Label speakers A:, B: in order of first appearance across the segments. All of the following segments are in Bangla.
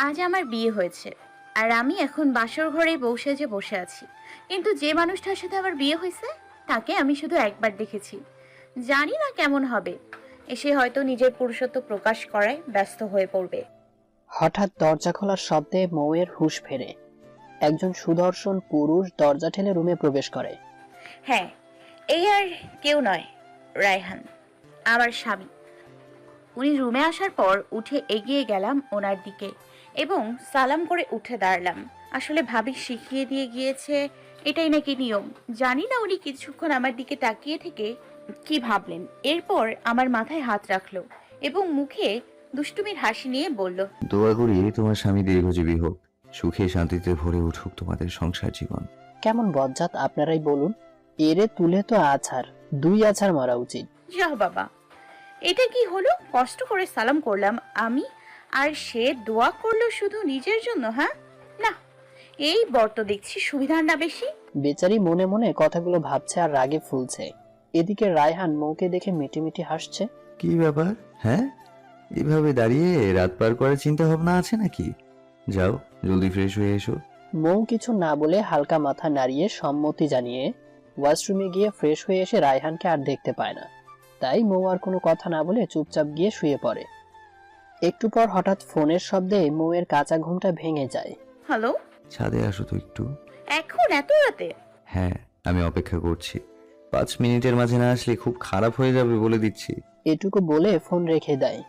A: আজ আমার বিয়ে হয়েছে, আর আমি এখন বাসর ঘরে বসে আছি। কিন্তু যে মানুষটার সাথে আমার বিয়ে হয়েছে তাকে আমি শুধু একবার দেখেছি। জানি না কেমন হবে। এসে হয়তো নিজের পুরুষত্ব প্রকাশ করায় ব্যস্ত হয়ে পড়বে।
B: হঠাৎ দরজা খোলার শব্দে মৌয়ের হুঁশ ফেরে। একজন সুদর্শন পুরুষ দরজা ঠেলে রুমে প্রবেশ করে।
A: হ্যাঁ, এই আর কেউ নয়, রায়হান, আমার স্বামী। উনি রুমে আসার পর উঠে এগিয়ে গেলাম ওনার দিকে এবং সালাম করে উঠে দাঁড়ালাম। আসলে ভাবি শিখিয়ে দিয়ে গিয়েছে, এটাই নাকি নিয়ম। জানি না উনি কিছুক্ষণ আমার দিকে তাকিয়ে থেকে কি ভাবলেন। এরপর আমার মাথায় হাত রাখলো এবং মুখে দুষ্টুমির হাসি নিয়ে বলল,
C: দোয়া করি তোমার স্বামী দীর্ঘজীবী হোক, সুখে শান্তিতে ভরে উঠুক তোমাদের সংসার জীবন।
B: কেমন বজ্জাত আপনারাই বলুন। এরে তুলে তো আছাড়, 2 আছাড় মারা উচিত।
A: যাও বাবা, এটা কি হলো? কষ্ট করে সালাম করলাম আমি, আর সে দোয়া করলো শুধু নিজের জন্য। হ্যাঁ না, এই বর তো দেখছি সুবিধার না বেশি।
B: বেচারি মনে মনে কথাগুলো ভাবছে আর রাগে ফুলছে। এদিকে রায়হান মৌকে দেখে মিটিমিটি হাসছে।
C: কি ব্যাপার? হ্যাঁ, এইভাবে দাঁড়িয়ে রাত পার করার চিন্তা ভাবনা আছে নাকি? যাও, জলদি ফ্রেশ হয়ে এসো।
B: মৌ কিছু না বলে হালকা মাথা নাড়িয়ে সম্মতি জানিয়ে ওয়াশরুমে গিয়ে ফ্রেশ হয়ে এসে রায়হানকে আর দেখতে পায় না। তাই মৌ আর কোনো কথা না বলে চুপচাপ গিয়ে শুয়ে পড়ে। একটু পর হঠাৎ ফোনের শব্দে মৌয়ের কাঁচা ঘুমটা ভেঙে যায়।
A: হ্যালো,
C: ছাদে আসো তো একটু।
A: এখন এত রাতে?
C: হ্যাঁ, আমি অপেক্ষা করছি। 5 মিনিটের মাঝে না আসলে খুব খারাপ হয়ে যাবে বলে দিচ্ছি।
B: এটুকু বলে ফোন রেখে দেয়।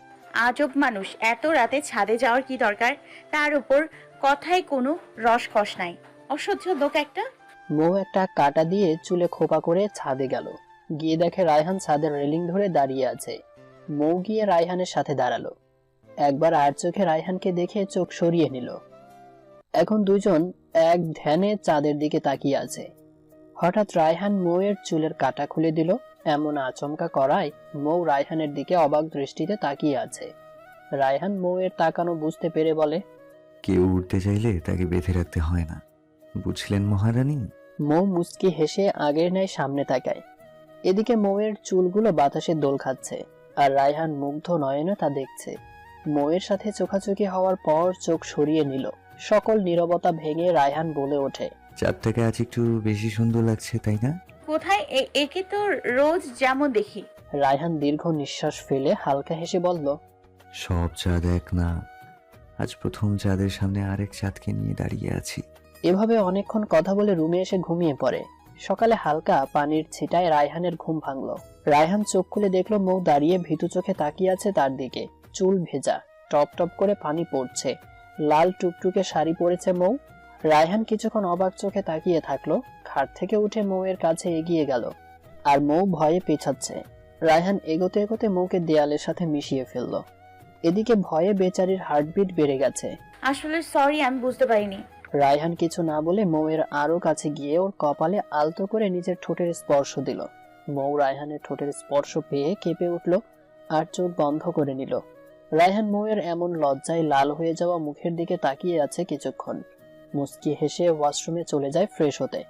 A: আজব মানুষ, এত রাতে ছাদে যাওয়ার কি দরকার? তার উপর কথায় কোনো রসকস নাই। অসহ্য লোক একটা।
B: মৌ একটা কাঁটা দিয়ে চুলে খোপা করে ছাদে গেল। গিয়ে দেখে রায়হান ছাদের রেলিং ধরে দাঁড়িয়ে আছে। মৌ গিয়ে রায়হানের সাথে দাঁড়ালো। একবার আর চোখে রায়হানকে দেখে চোখ সরিয়ে নিল। এখন দুজন এক ধ্যানে চাঁদের দিকে তাকিয়ে আছে। হঠাৎ রায়হান মৌয়ের চুলের কাঁটা খুলে দিল। এমন আচমকা করায় মৌ রায়হানের দিকে অবাক দৃষ্টিতে তাকিয়ে আছে। রায়হান মৌয়ের তাকানো বুঝতে পেরে বলে,
C: কেউ উঠতে চাইলে তাকে বেঁধে রাখতে হয় না, বুঝলেন মহারানী?
B: মৌ মুচকি হেসে আগের ন্যায় সামনে তাকায়। এদিকে মৌয়ের চুলগুলো বাতাসে দোল খাচ্ছে, আর রায়হান মুগ্ধ নয়নে তা দেখছে। মৌয়ের সাথে চোখাচোখি হওয়ার পর চোখ সরিয়ে নিল। সকল নীরবতা ভেঙে রায়হান বলে ওঠে,
C: চাঁদটাকে আজ একটু বেশি সুন্দর লাগছে, তাই না?
A: কোথায়? একে তো রোজ যেমন দেখি।
B: রায়হান দীর্ঘ নিঃশ্বাস ফেলে হালকা হেসে বলল,
C: সব চাঁদ এক না, আজ প্রথম চাঁদের সামনে আরেক চাঁদকে নিয়ে দাঁড়িয়ে আছি।
B: এভাবে অনেকক্ষণ কথা বলে রুমে এসে ঘুমিয়ে পড়ে। সকালে হালকা পানির ছিটায় রায়হানের ঘুম ভাঙলো। রায়হান চোখ খুলে দেখলো মৌ দাঁড়িয়ে ভীতু চোখে তাকিয়ে আছে তার দিকে। চুল ভেজা, টপ টপ করে পানি পড়ছে, লাল টুকটুকে শাড়ি পরেছে মৌ। রায়হান কিছুক্ষণ অবাক চোখে তাকিয়ে থাকলো। খাট থেকে উঠে মৌয়ের কাছে এগিয়ে গেল, আর মৌ ভয়ে পেছাচ্ছে। রায়হান এগোতে এগোতে মৌকে দেয়ালের সাথে মিশিয়ে ফেললো। এদিকে ভয়ে বেচারির হার্টবিট বেড়ে গেছে।
A: আসলে সরি, আমি বুঝতে পারিনি।
B: রায়হান কিছু না বলে মৌয়ের আরো কাছে গিয়ে ওর কপালে আলতো করে নিজের ঠোঁটের স্পর্শ দিল। মৌ রায়হানের ঠোঁটের স্পর্শ পেয়ে কেঁপে উঠল আর চোখ বন্ধ করে নিল। রায়হান মৌয়ের এমন লজ্জায় লাল হয়ে যাওয়া মুখের দিকে তাকিয়ে আছে কিছুক্ষণ। মুচকি হেসে ওয়াশরুমে চলে যায় ফ্রেশ হতে।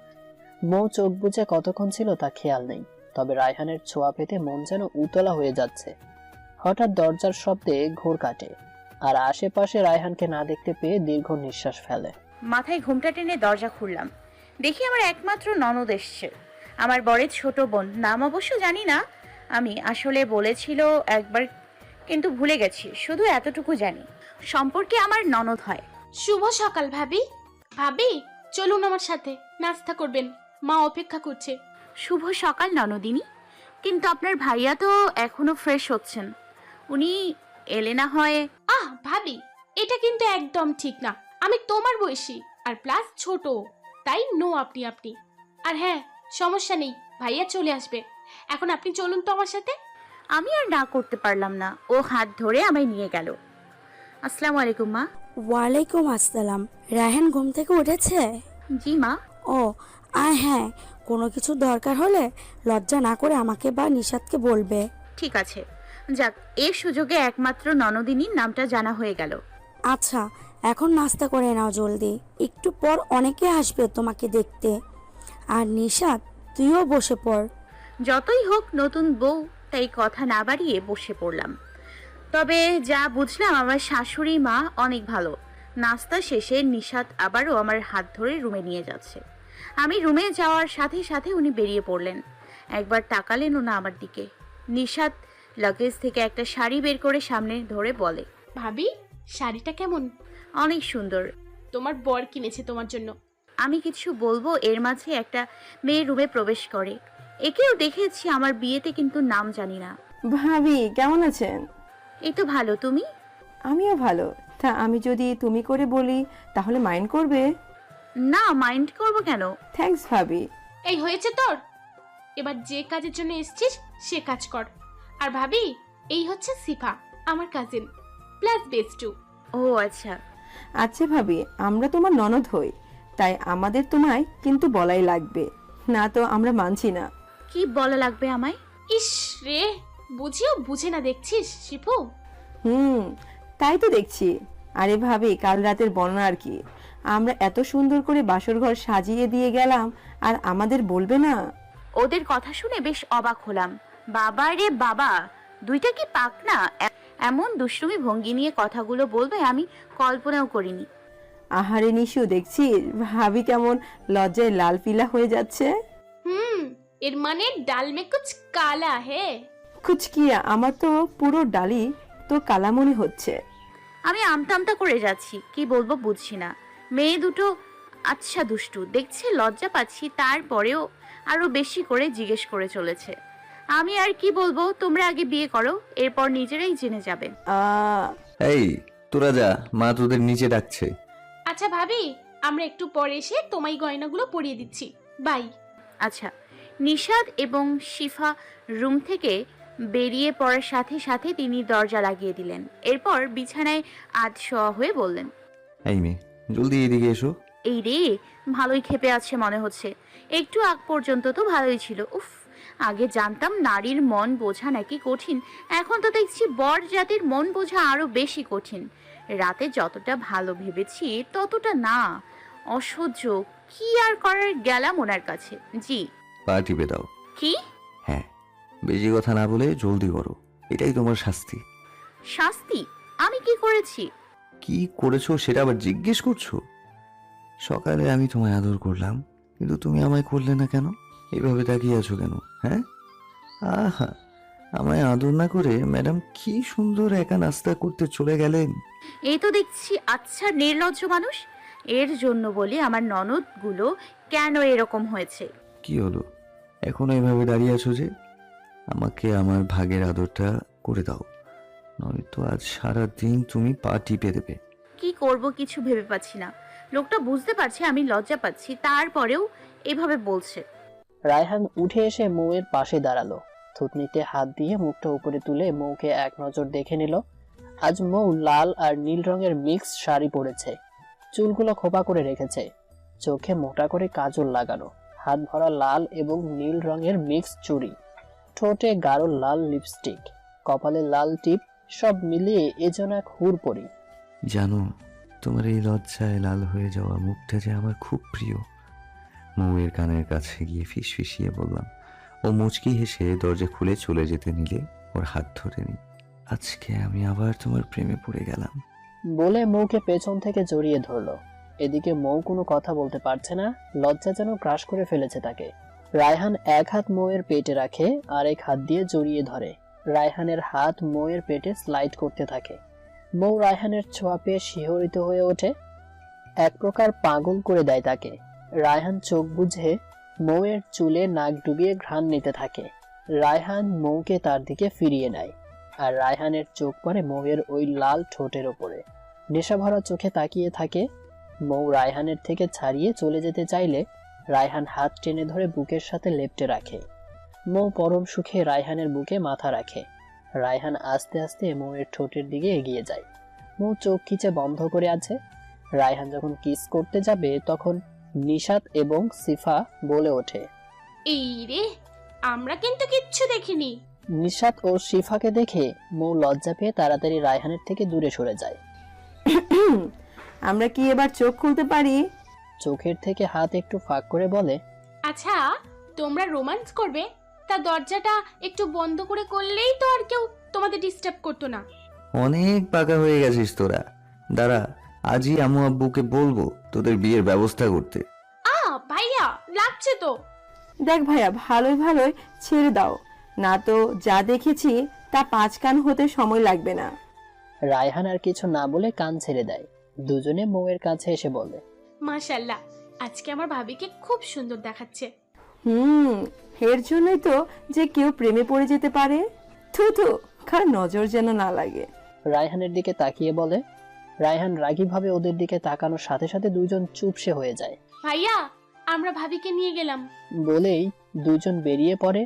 B: মৌ চোখ বুজে কতক্ষণ ছিল তা খেয়াল নেই, তবে রায়হানের ছোঁয়া পেতে মন যেন উতলা হয়ে যাচ্ছে। হঠাৎ দরজার শব্দে ঘোর কাটে, আর আশেপাশে রায়হানকে না দেখতে পেয়ে দীর্ঘ নিঃশ্বাস ফেলে।
A: মাথায় ঘুমটা টেনে দরজা খুললাম। দেখি আমার একমাত্র ননদ এসছে, আমার বরের ছোট বোন। নাম অবশ্য জানি না। আমি আসলে বলেছিল একবার, কিন্তু ভুলে গেছি। শুধু এতটুকু জানি, সম্পর্কে আমার ননদ হয়।
D: শুভ সকাল ভাবি। ভাবি, চলুন আমার সাথে, নাস্তা করবেন, মা অপেক্ষা করছে।
A: শুভ সকাল ননদিনী। কিন্তু আপনার ভাইয়া তো এখনো ফ্রেশ হচ্ছেন, উনি এলে না হয়?
D: ভাবি, এটা কিন্তু একদম ঠিক না। আমি তোমার বয়সী, আর প্লাস ছোট, তাই নো আপনি আপনি। আর হ্যাঁ, সমস্যা নেই, ভাইয়া চলে আসবে। এখন আপনি চলুন তো আমার সাথে।
A: আমি আর না করতে পারলাম না। ও হাত ধরে আমায় নিয়ে গেল। আসসালামু আলাইকুম মা।
E: ওয়ালাইকুম আসসালাম। রায়হান ঘুম থেকে উঠেছে?
A: জি মা।
E: ও আর হ্যাঁ, কোনো কিছু দরকার হলে লজ্জা না করে আমাকে বা নিশাদকে বলবে।
A: ঠিক আছে, যাক, এই সুযোগে একমাত্র ননদিনীর নামটা জানা হয়ে গেল।
E: আচ্ছা, এখন নাস্তা করে নাও জলদি, একটু পর অনেকে আসবে তোমাকে দেখতে। আর নিশাদ, তুইও বসে পড়।
A: যতই হোক নতুন বউ, তাই কথা না বাড়িয়ে বসে পড়লাম। তবে যা বুঝলাম, আমার শাশুড়ি মা অনেক ভালো। নাস্তা শেষে নিশাত আবারও আমার হাত ধরে রুমে নিয়ে যাচ্ছে। আমি রুমে যাওয়ার সাথে সাথে উনি বেরিয়ে পড়লেন। একবার তাকালেনও না আমার দিকে। নিশাত লাগেজ থেকে একটা শাড়ি বের করে সামনে ধরে বলে,
D: ভাবি, শাড়িটা কেমন?
A: অনেক সুন্দর।
D: তোমার বর কিনেছে তোমার জন্য।
A: আমি কিছু বলবো এর মাঝে একটা মেয়ে রুমে প্রবেশ করে। একেও দেখেছি আমার বিয়েতে, কিন্তু নাম জানি না।
F: ভাবি কেমন আছেন?
A: এই তো ভালো, তুমি?
F: আমিও ভালো। তা আমি যদি তুমি করে বলি তাহলে মাইন্ড করবে?
A: না, মাইন্ড করব কেন?
F: থ্যাঙ্কস ভাবি।
D: এই হয়েছে তোর, এবার যে কাজের জন্য এসেছিস সে কাজ কর। আর ভাবি, এই হচ্ছে সিফা, আমার কাজিন প্লাস বেস্টু।
A: ও আচ্ছা।
F: আচ্ছা ভাবি, আমরা তোমার ননদ হই, তাই আমাদের তোমায় কিন্তু বলাই লাগবে, না তো আমরা মানছি না।
A: কি বলা লাগবে আমায়?
D: ইস রে, বুঝিও বুঝে না দেখছিস শিপু।
F: তাই তো দেখছি। আরে ভাবি, কাল রাতের বর্ণনা আর কি? আমরা এত সুন্দর করে বাসর ঘর সাজিয়ে দিয়ে গেলাম, আর আমাদের বলবে না?
A: ওদের কথা শুনে বেশ অবাক হলাম। বাবা রে বাবা, দুইটা কি পাক না? এমন দুষ্টুমি ভঙ্গি নিয়ে কথাগুলো বলবে আমি কল্পনাও করিনি।
F: আহারে নিশু, দেখছি ভাবি কেমন লজ্জায় লাল পিলা হয়ে যাচ্ছে।
D: এর মানে ডাল মে কুছ কালা হে।
F: কুচকিয়া, আমার তো পুরো ডালি তো কালামনি হচ্ছে।
A: আমি আমতা আমতা করে যাচ্ছি, কি বলবো বুঝছি না। মেয়ে দুটো আচ্ছা দুষ্টু, দেখছে লজ্জা পাচ্ছি, তারপরেও আরো বেশি করে জিজ্ঞেস করে চলেছে। আমি আর কি বলবো, তোমরা আগে বিয়ে করো, এরপর নিজেরাই জেনে যাবে।
C: এই তোরা যা, মা তোদের নিচে ডাকছে।
D: আচ্ছা ভাবি, আমরা একটু পরে এসে তোমায় গয়নাগুলো পরিয়ে দিচ্ছি। বাই।
A: আচ্ছা। নিশাদ এবং শিফা রুম থেকে বেরিয়ে পড়ার সাথে সাথে তিনি দরজা লাগিয়ে দিলেন। এরপর বিছানায় শোয়া হয়ে বললেন,
C: এই মেয়ে, জলদি এদিকে এসো।
A: এই রে, ভালোই ক্ষেপে আছে মনে হচ্ছে। একটু আগ পর্যন্ত তো ভালোই ছিল। উফ, আগে জানতাম নারীর মন বোঝা নাকি কঠিন, এখন তো দেখছি বর জাতির মন বোঝা আরো বেশি কঠিন। রাতে যতটা ভালো ভেবেছি ততটা না। অসহ্য। কি আর করার, গেলাম ওনার কাছে। জি।
C: পা টিপে দাও।
A: কি?
C: হ্যাঁ, বেশি কথা না বলে জলদি করো, এটাই তোমার শাস্তি।
A: শাস্তি? আমি কি করেছি?
C: কি করেছো সেটা আবার জিজ্ঞেস করছো? সকালে আমি তোমায় আদর করলাম, কিন্তু তুমি আমায় করলে না কেন? এইভাবে তাকিয়ে আছো কেন? হ্যাঁ, আহা, আমায় আদর না করে ম্যাডাম কি সুন্দর একা নাস্তা করতে চলে গেলেন।
A: এই তো দেখছি আচ্ছা নির্লজ্জ মানুষ। এর জন্য বলি আমার ননদগুলো কেন এরকম হয়েছে।
C: কি হলো, এখনো এভাবে দাঁড়িয়ে আছো যে? আমাকে আমার ভাগের আদরটা করে দাও, নয়তো আজ সারা দিন তুমি পা টিপে দেবে।
A: কি করব কিছু ভেবে পাচ্ছি না। লোকটা বুঝতে পারছে আমি লজ্জা পাচ্ছি, তারপরেও এভাবে বলছে।
B: রায়হান উঠে এসে মৌয়ের পাশে দাঁড়ালো। থুতনিতে হাত দিয়ে মুখটা উপরে তুলে মৌকে এক নজর দেখে নিল। আজ মৌ লাল আর নীল রঙের মিক্স শাড়ি পরেছে, চুলগুলো খোপা করে রেখেছে, চোখে মোটা করে কাজল লাগানো, হাত ভরা লাল এবং নীল রঙের মিক্স চুড়ি, ঠোঁটে গাঢ় লাল লিপস্টিক, কপালে লাল টিপ, সব মিলিয়ে এ যেন এক হুড়পড়ি।
C: জানো, তোমার এই লজ্জায় লাল হয়ে যাওয়া মুখটা যে আমার খুব প্রিয়। মৌয়ের কানের কাছে গিয়ে ফিসফিসিয়ে বললাম। ও মুচকি হেসে দরজা খুলে চলে যেতে নিলে ওর হাত ধরে নি। আজকে আমি আবার তোমার প্রেমে পড়ে গেলাম
B: বলে মৌকে পেছন থেকে জড়িয়ে ধরলো। এদিকে মৌ কোনো কথা বলতে পারছে না, লজ্জা যেন গ্রাস করে ফেলেছে তাকে। রায়হান এক হাত মৌয়ের পেটে রাখে, আর এক হাত দিয়ে জড়িয়ে ধরে। রায়হানের হাত মৌয়ের পেটে স্লাইড করতে থাকে। মৌ রায়হানের ছোঁয়া পেয়ে শিহরিত হয়ে ওঠে, এক প্রকার পাগল করে দেয় তাকে। রায়হান চোখ বুঝে মৌয়ের চুলে নাক ডুবিয়ে ঘ্রাণ নিতে থাকে। রায়হান মৌকে তার দিকে ফিরিয়ে নেয়, আর রায়হানের চোখ পড়ে মৌয়ের ওই লাল ঠোঁটের ওপরে। নেশাভরা চোখে তাকিয়ে থাকে। মৌ রায়হানের থেকে ছাড়িয়ে চলে যেতে চাইলে রায়হান হাত টেনে ধরে বুকের সাথে লেপ্টে রাখে। মৌ পরম সুখে রায়হানের বুকে মাথা রাখে। রায়হান আস্তে আস্তে মৌয়ের ঠোঁটের দিকে এগিয়ে যায়। মৌ চোখ খিচে বন্ধ করে আছে। রায়হান যখন কিস করতে যাবে তখন নিশাত এবং সিফা বলে ওঠে,
D: এই রে, আমরা কিন্তু কিচ্ছু দেখিনি।
B: নিশাত ও শিফাকে দেখে মৌ লজ্জা পেয়ে তাড়াতাড়ি রায়হানের থেকে দূরে সরে যায়।
F: আমরা কি এবার চোখ খুলতে পারি?
B: চোখের থেকে হাত একটু ফাঁক করে বলে,
D: আচ্ছা, তোমরা রোমান্স করবে, তা দরজাটা একটু বন্ধ করে করলেই তো আর কেউ তোমাদের ডিস্টার্ব করতো না।
C: অনেক পাকা হয়ে গেছিস তোরা। দাঁড়া, আজই আম্মু আব্বুকে বলবো তোদের বিয়ের ব্যবস্থা করতে।
D: ভাইয়া লাগছে তো।
F: দেখ ভাইয়া, ভালোই ভালোই ছেড়ে দাও, না তো যা দেখেছি তা 5 কান হতে সময় লাগবে না।
B: রায়হান আর কিছু না বলে কান ছেড়ে দেয়। দুজনে মৌয়ের কাছে এসে বলে,
D: মাশাল্লাহ, আজকে আমার ভাবিকে খুব সুন্দর দেখাচ্ছে।
F: এর জন্যই তো যে কেউ প্রেমে পড়ে যেতে পারে। থু থু, কার নজর যেন না লাগে।
B: রায়হানের দিকে তাকিয়ে বলে। রায়হান রাগীভাবে ওদের দিকে তাকানোর সাথে সাথে দুজন চুপসে হয়ে যায়।
D: ভাইয়া, আমরা ভাবিকে নিয়ে গেলাম।
B: বলেই দুজন বেরিয়ে পড়ে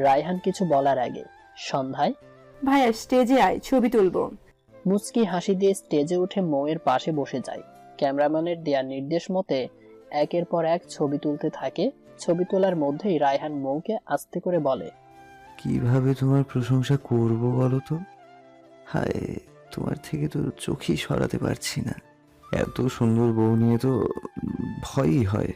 B: রায়হান কিছু বলার আগে। সন্ধ্যায়
F: ভাইয়া স্টেজে আয়, ছবি তুলবো।
B: মুচকি হাসি দিয়ে স্টেজে উঠে মৌয়ের পাশে বসে যায়। ক্যামেরাম্যানের দেয়া নির্দেশ মতে একের পর এক ছবি তুলতে থাকে। ছবি তোলার মধ্যেই রায়হান মৌকে আস্তে করে বলে,
C: কিভাবে তোমার প্রশংসা করব বলো তো? হায়, তোমার থেকে তো চোখই সরাতে পারছি না। এত সুন্দর বউ নিয়ে তো ভয়ই হয়,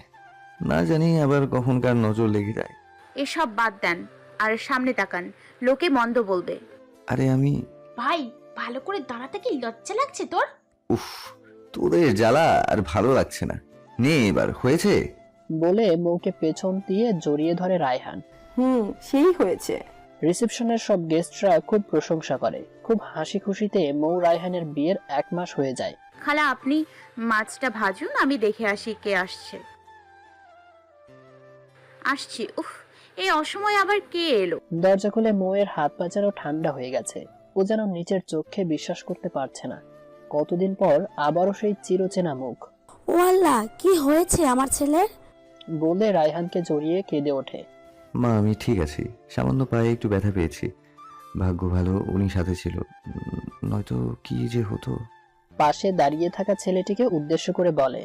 C: না জানি আবার কখনকার নজর লেগে যায়।
A: এসব বাদ দেন আর সামনে তাকান, লোকে মন্দ বলবে।
C: আরে আমি
D: ভাই, ভালো করে দাঁড়াতে কি লজ্জা লাগছে তোর?
C: উফ, তোদের জ্বালা আর ভালো লাগছে না। নে এবার হয়েছে।
B: বলে মৌকে পেছন দিয়ে জড়িয়ে ধরে রায়হান।
F: সেই হয়েছে।
B: রিসেপশনের সব গেস্টরা খুব প্রশংসা করে। খুব হাসি খুশিতে মৌ রায়হানের বিয়ের 1 মাস হয়ে যায়।
A: খালা, আপনি মাছটা ভাজুন, আমি দেখে আসি কে আসছে। আসছি। উফ, এই অসময়ে আবার কে এলো?
B: দরজা খুলে মৌয়ের হাত পা যেন ঠান্ডা হয়ে গেছে। ও যেন নিচের চোখে বিশ্বাস করতে পারছে না। কতদিন পর আবারও সেই চিরচেনা মুখ।
E: ও আল্লাহ, কি হয়েছে আমার ছেলের?
B: বলে রায়হানকে জড়িয়ে কেঁদে ওঠে।
C: মা, আমি ঠিক আছি, সামান্য পায়ে একটু ব্যথা পেয়েছি। ভাগ্য ভালো উনি সাথে ছিল, নয়তো কি যে হতো।
B: পাশে দাঁড়িয়ে থাকা ছেলেটিকে উদ্দেশ্য করে বলে,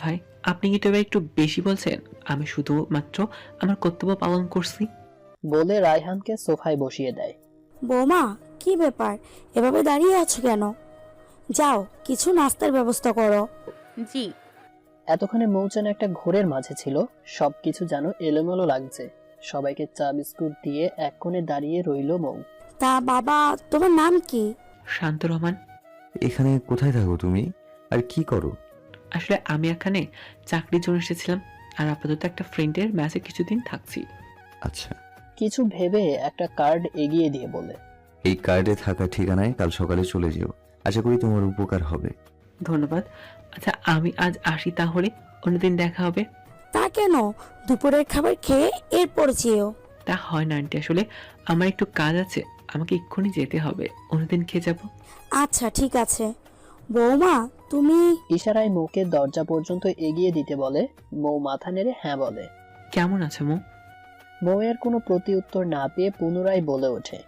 G: ভাই, আপনি কি তো এবার একটু বেশি বলছেন? আমি শুধুমাত্র আমার কর্তব্য পালন করছি।
B: বলে রায়হানকে সোফায় বসিয়ে দেয়।
E: বৌমা, কি ব্যাপার, এভাবে দাঁড়িয়ে আছো কেন? যাও, কিছু নাস্তার ব্যবস্থা করো।
A: জি।
B: এতক্ষণে মৌ যেন একটা ঘোরের মাঝে ছিল। সবকিছু যেন এলোমেলো লাগছে। সবাইকে চা বিস্কুট দিয়ে এক কোণে দাঁড়িয়ে রইল মৌ।
E: তা বাবা, তোমার নাম কি?
G: শান্ত রহমান।
C: এখানে কোথায় থাকো তুমি, আর কি করো?
G: আসলে আমি এখানে চাকরির জন্য এসেছিলাম, আর আপাতত একটা ফ্রেন্ডের ম্যাচে কিছুদিন থাকছি।
C: আচ্ছা,
B: কিছু ভেবে একটা কার্ড এগিয়ে দিয়ে বলে,
C: এই কার্ডে থাকা ঠিকানায় কাল সকালে চলে যেও, আশা করি তোমার উপকার হবে।
G: ধন্যবাদ। আচ্ছা, আমি আজ আসি তাহলে, অন্যদিন দেখা হবে।
E: তা কেন? দুপুরের খাবার খেয়ে এরপর যেও।
G: তা হয় না আন্টি, আসলে আমার একটু কাজ আছে, আমাকে এক্ষুনি যেতে হবে, অন্যদিন খেয়ে যাব।
E: আচ্ছা, ঠিক আছে। বৌমা, তুমি?
B: ইশারায় মৌকে দরজা পর্যন্ত এগিয়ে দিতে বলে। মৌ মাথা নেড়ে হ্যাঁ বলে।
G: কেমন আছো মৌ?
B: মৌয়ের কোনো প্রতি উত্তর না পেয়ে পুনরায় বলে ওঠে,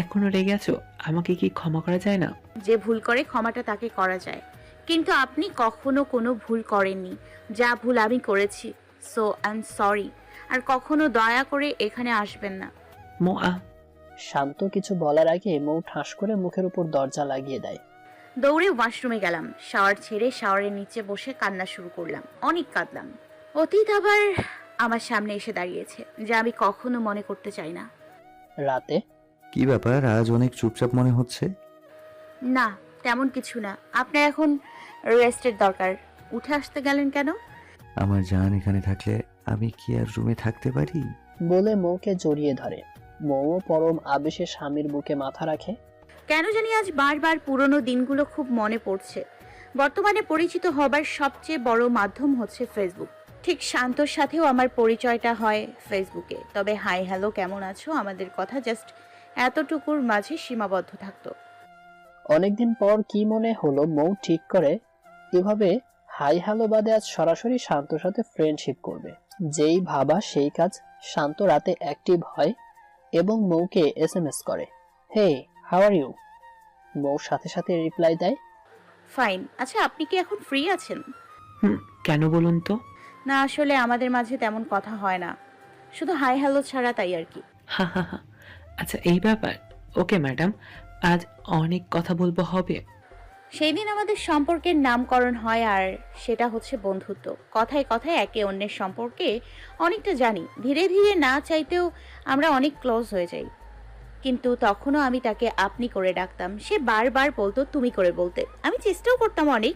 G: এখনো রেগে আছো? আমাকে কি ক্ষমা করা যায় না?
A: যে ভুল করে ক্ষমাটা তাকে করা যায়, কিন্তু আপনি কখনো কোনো ভুল করেননি। যা ভুল আমি করেছি, সো আই এম সরি। আর কখনো দয়া করে এখানে আসবেন না।
G: মৌ
B: শান্ত কিছু বলার আগে মৌ ঠাস করে মুখের উপর দরজা লাগিয়ে দেয়।
A: দৌড়ে ওয়াশরুমে গেলাম। শাওয়ার ছেড়ে শাওয়ারের নিচে বসে কান্না শুরু করলাম। অনেক কাঁদলাম। অতীত আবার আমার সামনে এসে দাঁড়িয়েছে, যা আমি কখনো মনে করতে চাই না।
B: রাতে
C: কি ব্যাপার, আজ অনেক চুপচাপ মনে হচ্ছে?
A: না, তেমন কিছু না। আপনার এখন রেস্টের দরকার। উঠে আসতে গেলেন কেন?
C: আমার জান এখানে থাকলে আমি কি আর রুমে থাকতে পারি?
B: বলে মৌকে জড়িয়ে ধরে। মৌ পরম আবেশে স্বামীর বুকে মাথা রাখে।
A: কেন জানি আজ বারবার পুরনো দিনগুলো খুব মনে পড়ছে। বর্তমানে পরিচিত হবার সবচেয়ে বড় মাধ্যম হচ্ছে ফেসবুক। ঠিক শান্তর সাথেও আমার পরিচয়টা হয় ফেসবুকে। তবে হাই হ্যালো কেমন আছো, আমাদের কথা জাস্ট এতটুকুর মাঝে সীমাবদ্ধ থাকতো।
B: অনেকদিন পর কি মনে হলো মৌ ঠিক করে এভাবে হাই হ্যালো বাদে আজ সরাসরি শান্তর সাথে ফ্রেন্ডশিপ করবে। যেই ভাবা সেই কাজ। শান্ত রাতে অ্যাক্টিভ হয় এবং মৌকে এসএমএস করে, হে হাউ আর ইউ। মৌ সাথে সাথে রিপ্লাই দেয়,
A: ফাইন। আচ্ছা, আপনি কি এখন ফ্রি আছেন?
G: কেন বলুন তো?
A: না, আসলে আমাদের মাঝে তেমন কথা হয় না, শুধু হাই হ্যালো ছাড়া, তাই আর কি।
G: হা হা হা। আচ্ছা, এই ব্যাপার। ওকে ম্যাডাম, আজ অনেক কথা বলবো হবে।
A: সেই দিন আমাদের সম্পর্কের নামকরণ হয়, আর সেটা হচ্ছে বন্ধুত্ব। কথায় কথায় একে অন্যের সম্পর্কে অনেকটা জানি। ধীরে ধীরে না চাইতেও আমরা অনেক ক্লোজ হয়ে যাই। কিন্তু তখনও আমি তাকে আপনি করে ডাকতাম। সে বারবার বলতো তুমি করে বলতে। আমি চেষ্টাও করতাম অনেক,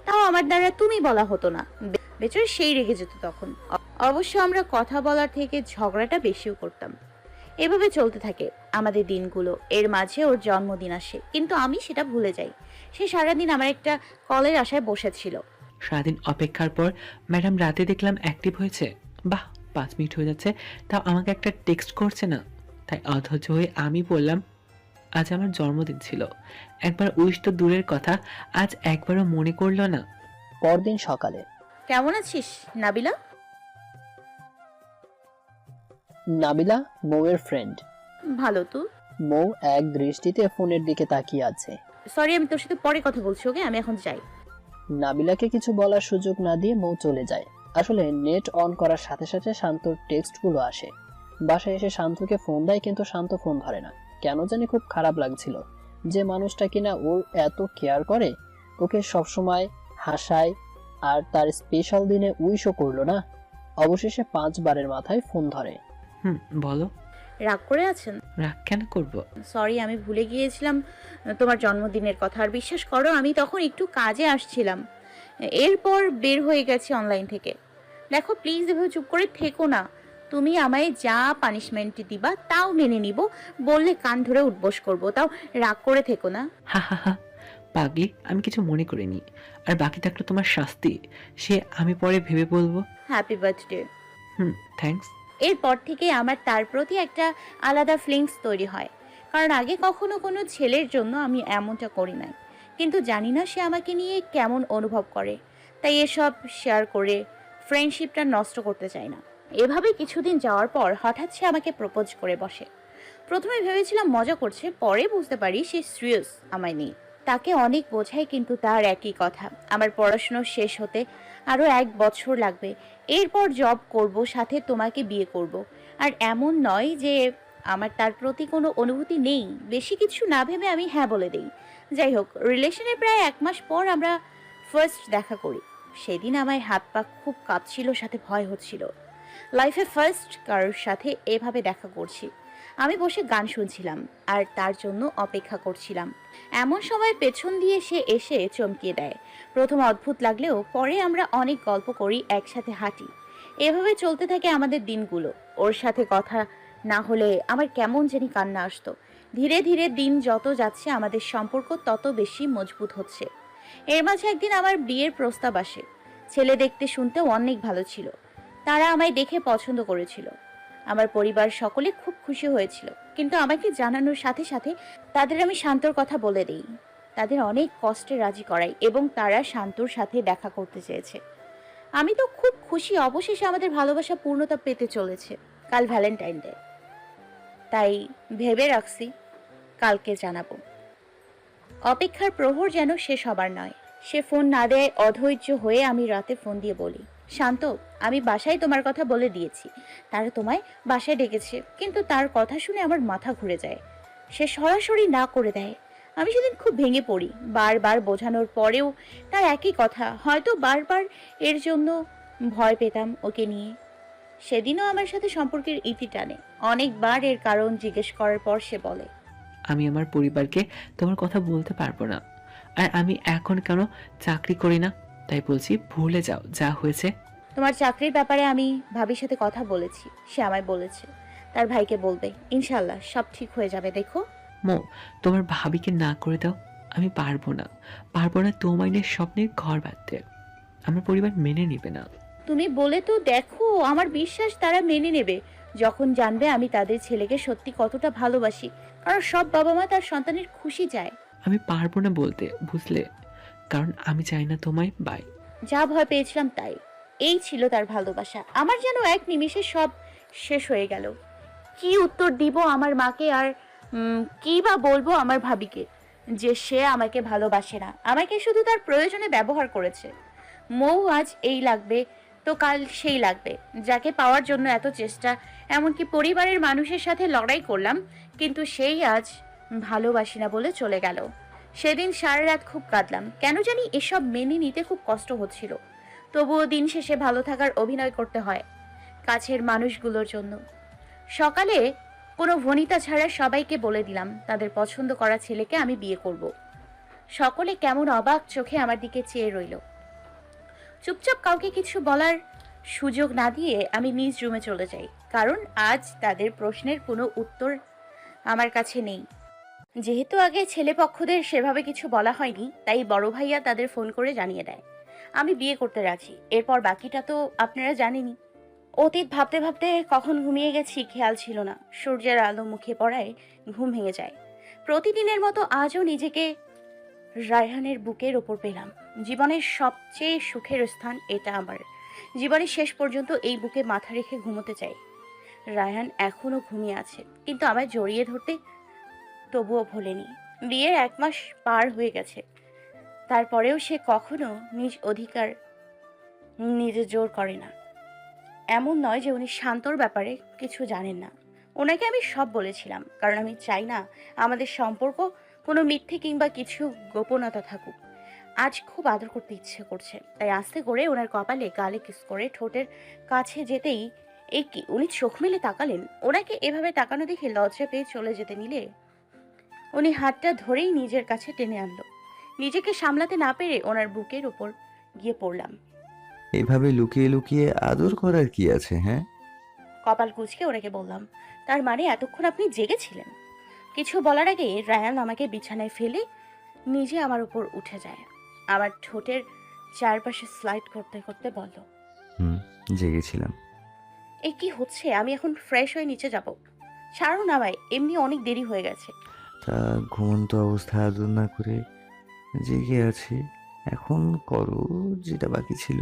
A: তাও আমার দ্বারা তুমি বলা হতো না। বেচারা সেই রেগে যেত তখন। অবশ্য আমরা কথা বলার থেকে ঝগড়াটা বেশিও করতাম। এভাবে চলতে থাকে আমাদের দিনগুলো। এর মাঝে ওর জন্মদিন আসে, কিন্তু আমি সেটা ভুলে যাই। সে সারাদিন আমার একটা কলের আশায় বসেছিল।
G: সারাদিন অপেক্ষার পর ম্যাডাম রাতে দেখলাম অ্যাক্টিভ হয়েছে। বাহ, 5 মিনিট হয়ে যাচ্ছে, তাও আমাকে একটা টেক্সট করছে না। তাই অধৈর্য হয়ে আমি বললাম, আজ আমার জন্মদিন ছিল, একবার উইশ তো দূরের কথা, আজ একবারও মনে করলো না।
B: পরদিন সকালে
A: কেমন আছিস নাবিলা?
B: নাবিলা মৌয়ের ফ্রেন্ড।
A: ভালো। তুই?
B: মৌ এক দৃষ্টিতে ফোনের দিকে তাকিয়ে আছে।
A: সরি, আমি তোর সাথে পরে কথা বলছি। ওকে, আমি এখন যাই।
B: নাবিলাকে কিছু বলার সুযোগ না দিয়ে মৌ চলে যায়। আসলে নেট অন করার সাথে সাথে শান্তর টেক্সটগুলো আসে। বাসায় এসে শান্তকে ফোন দেয়, কিন্তু শান্ত ফোন ধরে না। কেন জানি খুব খারাপ লাগছিল, যে মানুষটা কিনা ওর এত কেয়ার করে, ওকে সবসময় হাসায়, আর তার স্পেশাল দিনে উইশও করলো না। অবশেষে 5 বারের মাথায় ফোন ধরে।
G: বলো।
A: রাগ করে আছেন?
G: রাগ কেন করবো?
A: সরি, আমি ভুলে গিয়েছিলাম তোমার জন্মদিনের কথা। আর বিশ্বাস করো, আমি তখন একটু কাজে আসছিলাম, এরপর বের হয়ে গেছি অনলাইন থেকে। দেখো প্লিজ, এভাবে চুপ করে থেকো না। তুমি আমায় যা পানিশমেন্ট দিবা তাও মেনে নিব, বললে কান ধরে উঠবোস করবো, তাও রাগ করে থেকো না।
G: হা হা হা, পাগলি, আমি কিছু মনে করিনি। আর বাকি থাকলো তোমার শাস্তি, সে আমি পরে ভেবে বলবো।
A: Happy birthday.
G: থ্যাঙ্কস।
A: এরপর থেকে আমার তার প্রতি একটা আলাদা ফিলিংস তৈরি হয়, কারণ আগে কখনো কোনো ছেলের জন্য আমি এমনটা করি নাই। কিন্তু জানি না সে আমাকে নিয়ে কেমন অনুভব করে, তাই এসব শেয়ার করে ফ্রেন্ডশিপটা নষ্ট করতে চাই না। এভাবে কিছুদিন যাওয়ার পর হঠাৎ সে আমাকে প্রপোজ করে বসে। প্রথমে ভেবেছিলাম মজা করছে, পরে বুঝতে পারি সে সিরিয়াস আমায় নিয়ে। তাকে অনেক বোঝাই, কিন্তু তার একই কথা, আমার পড়াশুনো শেষ হতে আরও 1 বছর লাগবে, এরপর জব করব, সাথে তোমাকে বিয়ে করব। আর এমন নয় যে আমার তার প্রতি কোনো অনুভূতি নেই। বেশি কিছু না ভেবে আমি হ্যাঁ বলে দেই। যাই হোক, রিলেশনের প্রায় 1 মাস পর আমরা ফার্স্ট দেখা করি। সেদিন আমার হাত পা খুব কাঁপছিল, সাথে ভয় হচ্ছিল। লাইফে ফার্স্ট কারোর সাথে এভাবে দেখা করছি। আমি বসে গান শুনছিলাম আর তার জন্য অপেক্ষা করছিলাম। এমন সময় পেছন দিয়ে সে এসে চমকিয়ে দেয়। প্রথম অদ্ভুত লাগলেও পরে আমরা অনেক গল্প করি, একসাথে হাঁটি। এভাবে চলতে থাকে আমাদের দিনগুলো। ওর সাথে কথা না হলে আমার কেমন জানি কান্না আসতো। ধীরে ধীরে দিন যত যাচ্ছে আমাদের সম্পর্ক তত বেশি মজবুত হচ্ছে। এর মাঝে একদিন আমার বিয়ের প্রস্তাব আসে। ছেলে দেখতে শুনতে অনেক ভালো ছিল। তারা আমায় দেখে পছন্দ করেছিল। আমার পরিবার সকলে খুব খুশি হয়েছিল, কিন্তু আমাকে জানানোর সাথে সাথে তাদের আমি শান্তর কথা বলে দিই। তাদের অনেক কষ্টে রাজি করাই এবং তারা শান্তর সাথে দেখা করতে চেয়েছে। আমি তো খুব খুশি, অবশেষে আমাদের ভালোবাসা পূর্ণতা পেতে চলেছে। কাল ভ্যালেন্টাইন ডে, তাই ভেবে রাখছি কালকে জানাবো। অপেক্ষার প্রহর যেন শেষ হবার নয়। সে ফোন না দেয় অধৈর্য হয়ে আমি রাতে ফোন দিয়ে বলি, শান্ত, আমি বাসায় তোমার কথা বলে দিয়েছি, তারা তোমায় বাসায় ডেকেছে। কিন্তু তার কথা শুনে আমার মাথা ঘুরে যায়। সে সরাসরি না করে দেয়। আমি সেদিন খুব ভেঙে পড়ি। বারবার বোঝানোর পরেও তার একই কথা। হয়তো বারবার এর জন্য ভয় পেতাম ওকে নিয়ে। সেদিনও আমার সাথে সম্পর্কের ইতি টানে। অনেকবার এর কারণ জিজ্ঞেস করার পর সে বলে,
G: আমি আমার পরিবারকে তোমার কথা বলতে পারবো না। আর আমি এখন কেন চাকরি করি না, তাই বলছি ভুলে যাও যা হয়েছে।
A: তোমার চাকরির ব্যাপারে আমি ভাবির সাথে কথা বলেছি। সে আমায় বলেছে তার ভাইকে বলবে। ইনশাল্লাহ সব ঠিক হয়ে যাবে, দেখো।
G: মো, তোমার ভাবিকে না করে দাও। আমি পারবো না তোমার স্বপ্নের ঘর বাঁধতে। আমার পরিবার মেনে নেবে না।
A: তুমি বলে তো দেখো, আমার বিশ্বাস তারা মেনে নেবে যখন জানবে আমি তাদের ছেলেকে সত্যি কতটা ভালোবাসি। কারণ সব বাবা মা তার সন্তানের খুশি চায়।
G: আমি পারবো না বলতে, বুঝলে? কারণ আমি চাই না তোমায়। বাই।
A: যা ভয় পেয়েছিলাম তাই। এই ছিল তার ভালোবাসা। আমার যেন এক নিমিষে সব শেষ হয়ে গেল। কি উত্তর দিব আমার মাকে, আর কি বা বলবো আমার ভাবিকে যে সে আমাকে ভালোবাসে না, আমাকে শুধু তার প্রয়োজনে ব্যবহার করেছে। মৌ আজ এই লাগবে তো কাল সেই লাগবে। যাকে পাওয়ার জন্য এত চেষ্টা, এমনকি পরিবারের মানুষের সাথে লড়াই করলাম, কিন্তু সেই আজ ভালোবাসি না বলে চলে গেল। সেদিন সারা রাত খুব কাঁদলাম। কেন জানি এসব মেনে নিতে খুব কষ্ট হচ্ছিল। তবুও দিন শেষে ভালো থাকার অভিনয় করতে হয় কাছের মানুষগুলোর জন্য। সকালে কোনো ভনিতা ছাড়া সবাইকে বলে দিলাম তাদের পছন্দ করা ছেলেকে আমি বিয়ে করব। সকলে কেমন অবাক চোখে আমার দিকে চেয়ে রইল। চুপচাপ কাউকে কিছু বলার সুযোগ না দিয়ে আমি নিজ রুমে চলে যাই, কারণ আজ তাদের প্রশ্নের কোনো উত্তর আমার কাছে নেই। যেহেতু আগে ছেলে পক্ষদের সেভাবে কিছু বলা হয়নি, তাই বড় ভাইয়া তাদের ফোন করে জানিয়ে দেয় আমি বিয়ে করতে রাজি। এরপর বাকিটা তো আপনারা জানেনই। অতীত ভাবতে ভাবতে কখন ঘুমিয়ে গেছি খেয়াল ছিল না। সূর্যের আলো মুখে পড়ায় ঘুম ভেঙে যায়। প্রতিদিনের মতো আজও নিজেকে রায়হানের বুকের ওপর পেলাম। জীবনের সবচেয়ে সুখের স্থান এটা আমার। জীবনের শেষ পর্যন্ত এই বুকে মাথা রেখে ঘুমোতে চাই। রায়হান এখনো ঘুমিয়ে আছে, কিন্তু আমায় জড়িয়ে ধরতে তবুও ভোলেনি। বিয়ের 1 মাস পার হয়ে গেছে, তারপরেও সে কখনো নিজ অধিকার নিজে জোর করে না। এমন নয় যে উনি শান্তর ব্যাপারে কিছু জানেন না। ওনাকে আমি সব বলেছিলাম, কারণ আমি চাই না আমাদের সম্পর্ক কোনো মিথ্যে কিংবা কিছু গোপনতা থাকুক। আজ খুব আদর করতে ইচ্ছে করছে, তাই আস্তে করে ওনার কপালে গালে কিস করে ঠোঁটের কাছে যেতেই এই কি উনি চোখ মেলে তাকালেন। ওনাকে এভাবে তাকানো দেখে লজ্জা পেয়ে চলে যেতে নিলে উনি হাতটা ধরেই নিজের কাছে টেনে আনলো। নিজেকে সামলাতে না পেরে ওনার বুকের উপর গিয়ে পড়লাম।
C: এভাবে লুকিয়ে লুকিয়ে আদর করার কি আছে, হ্যাঁ?
A: কপাল কুঁচকে ওনাকে বললাম, তার মানে এতক্ষণ আপনি জেগেছিলেন? কিছু বলার আগে রায়ান আমাকে বিছানায় ফেলে নিজে আমার উপর উঠে যায়। আমার ঠোঁটের চারপাশে স্লাইড করতে করতে বলল,
C: জেগেছিলাম।
A: এ কি হচ্ছে? আমি এখন ফ্রেশ হয়ে নিচে যাব। ছাড়ুন আমায়, এমনি অনেক দেরি হয়ে গেছে।
C: তা ঘুমন্ত অবস্থায় আদর না করে জেগে আছি, এখন করো যেটা বাকি ছিল।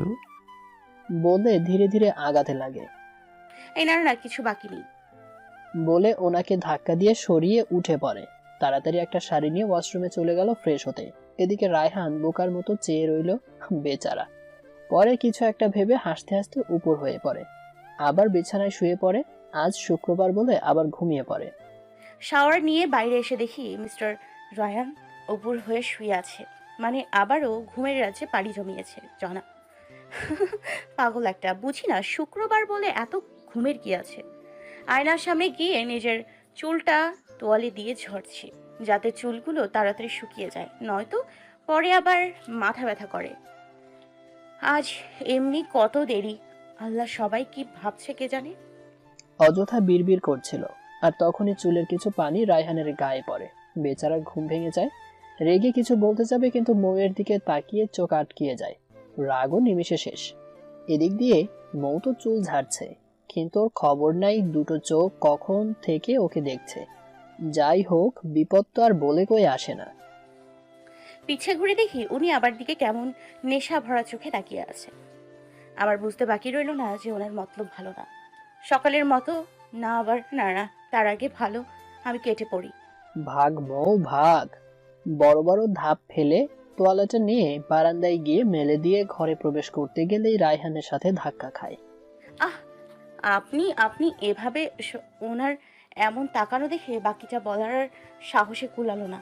B: বলে ধীরে ধীরে আগাতে লাগে।
A: এই না না, কিছু বাকি নেই।
B: বলে ওনাকে ধাক্কা দিয়ে সরিয়ে উঠে পড়ে। তাড়াতাড়ি একটা শাড়ি নিয়ে ওয়াশরুমে চলে গেল ফ্রেশ হতে। এদিকে রায়হান বোকার মতো চেয়ে রইল, বেচারা। পরে কিছু একটা ভেবে হাসতে হাসতে উপর হয়ে পড়ে, আবার বিছানায় শুয়ে পড়ে। আজ শুক্রবার বলে আবার ঘুমিয়ে পড়ে।
A: শাওয়ার নিয়ে বাইরে এসে দেখি মিস্টার রায়ান উপর হয়ে শুয়ে আছে। মানে আবারও ঘুমের রাজ্যে পাড়ি জমিয়েছে জনা। পাগল একটা, বুঝি না শুক্রবার বলে এত ঘুমের কি আছে। আয়নার সামনে গিয়ে নিজের চুলটা তোয়ালে দিয়ে ঝরছি, যাতে চুলগুলো তাড়াতাড়ি শুকিয়ে যায়, নয়তো পরে আবার মাথা ব্যথা করে। আজ এমনি কত দেরি, আল্লাহ সবাই কি ভাবছে কে জানে।
B: অযথা বিড়বিড় করছিল, আর তখনই চুলের কিছু পানি রায়হানের গায়ে পড়ে। বেচারার ঘুম ভেঙে যায়। রেগে কিছু বলতে যাবে, কিন্তু মৌয়ের দিকে তাকিয়ে চোখ আটকিয়ে যায়। রাগও নিমিষে শেষ। এদিক দিয়ে মৌ তো চুল ঝাড়ছে, কিন্তু ওর খবর নাই দুটো চোখ কখন থেকে ওকে দেখছে। যাই হোক, বিপদ তো আর বলে কয়ে আসে না।
A: পিছে ঘুরে দেখি উনি আবার দিকে কেমন নেশা ভরা চোখে তাকিয়ে আছে। আমার বুঝতে বাকি রইল না যে ওনার মতলব ভালো না। সকালের মতো না, আবার না, তার আগে ভালো আমি কেটে পড়ি।
B: ভাগ মৌ ভাগ। বড় বড় ধাপ ফেলে তোয়ালেটা নিয়ে বারান্দায় গিয়ে মেলে দিয়ে ঘরে প্রবেশ করতে গেলেই রায়হানের সাথে ধাক্কা খায়।
A: আহ, আপনি আপনি এভাবে ওনার এমন তাকানো দেখে বাকিটা বলার আর সাহসে কুলালো না।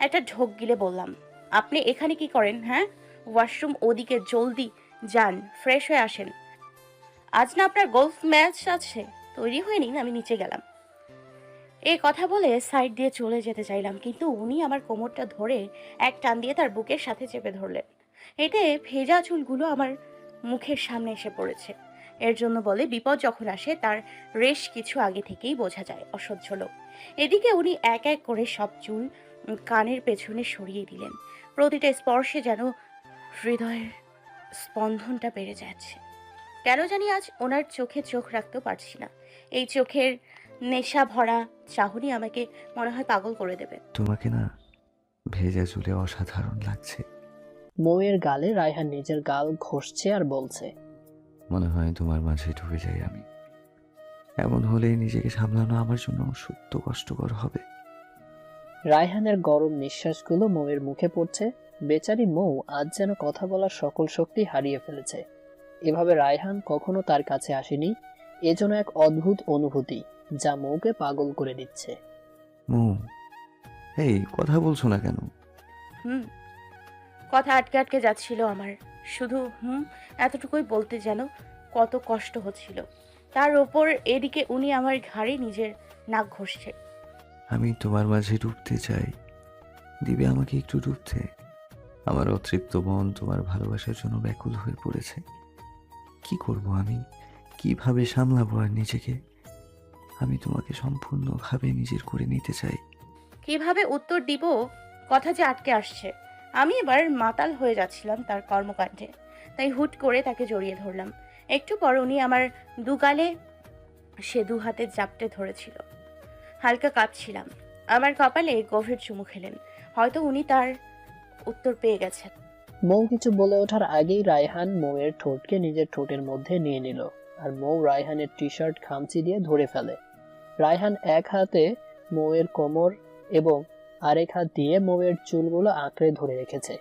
A: একটা ঢোক গিলে বললাম, আপনি এখানে কি করেন? হ্যাঁ, ওয়াশরুম ওদিকে, জলদি যান, ফ্রেশ হয়ে আসেন। আজ না আপনার গলফ ম্যাচ আছে, তৈরি হয়ে নিন, আমি নিচে গেলাম। এই কথা বলে সাইড দিয়ে চলে যেতে চাইলাম, কিন্তু উনি আমার কোমরটা ধরে এক টান দিয়ে তার বুকের সাথে চেপে ধরলেন। এতে ভেজা চুলগুলো আমার মুখের সামনে এসে পড়েছে। এর জন্য বলে বিপদ যখন আসে তার রেশ কিছু আগে থেকেই বোঝা যায়। অসহ্য লোক। এদিকে উনি এক এক করে সব চুল কানের পেছনে সরিয়ে দিলেন। প্রতিটা স্পর্শে যেন হৃদয়ের স্পন্দনটা বেড়ে যাচ্ছে। কেন জানি আজ ওনার চোখে চোখ রাখতেও পারছি না। এই চোখের নেশা ভরা চাহনি আমাকে মনে হয় পাগল করে দেবে।
C: তোমাকে না ভেজা চুলে অসাধারণ লাগছে।
B: মৌয়ের গালে রায়হান নিজের গাল ঘষছে আর বলছে,
C: মনে হয় তোমার মাঝে ডুবে যাই আমি। এমন হলে নিজেকে সামলানো আমার জন্য সত্য কষ্টকর হবে।
B: রায়হানের গরম নিঃশ্বাসগুলো মৌয়ের মুখে পড়ছে। বেচারি মৌ আজ যেন কথা বলার সকল শক্তি হারিয়ে ফেলেছে। এভাবে রায়হান কখনো তার কাছে আসেনি। এজন্য এক অদ্ভুত অনুভূতি যা মৌকে পাগল করে দিচ্ছে।
C: মৌ, এই কথা বলছো না কেন?
A: কথা আটকে আটকে যাচ্ছিল আমার। শুধু এতটুকুই বলতে যেন কত কষ্ট হচ্ছিল। তার ওপর এদিকে উনি আমার ঘাড়ে নিজের নাক ঘষছে।
C: আমি তোমার মাঝে ডুবতে চাই, দিবে আমাকে একটু ডুবতে? আমার অতৃপ্ত মন তোমার ভালোবাসার জন্য ব্যাকুল হয়ে পড়েছে। কি করব আমি? কিভাবে সামলাবো আর নিজেকে? আমি তোমাকে সম্পূর্ণভাবে নিজের করে নিতে চাই।
A: কিভাবে উত্তর দিব কথা যে আটকে আসছে। আমি এবার মাতাল হয়ে যাচ্ছিলাম তার কর্মকাণ্ডে, তাই হুট করে তাকে জড়িয়ে ধরলাম। একটু পর উনি আমার দুগালে সে দু হাতে জাপটে ধরেছিল। হালকা কাঁপছিলাম। আমার কপালে গভীর চুমু খেলেন। হয়তো উনি তার উত্তর পেয়ে গেছেন।
B: মৌ কিছু বলে ওঠার আগেই রায়হান মৌয়ের ঠোঁটকে নিজের ঠোঁটের মধ্যে নিয়ে নিল, আর মৌ রায়হানের টি শার্ট খামচি দিয়ে ধরে ফেলে। রায়হান এক হাতে মৌয়ের কোমর এবং আরেক হাত দিয়ে মৌয়ের চুলগুলো আঁকড়ে ধরে রেখেছে,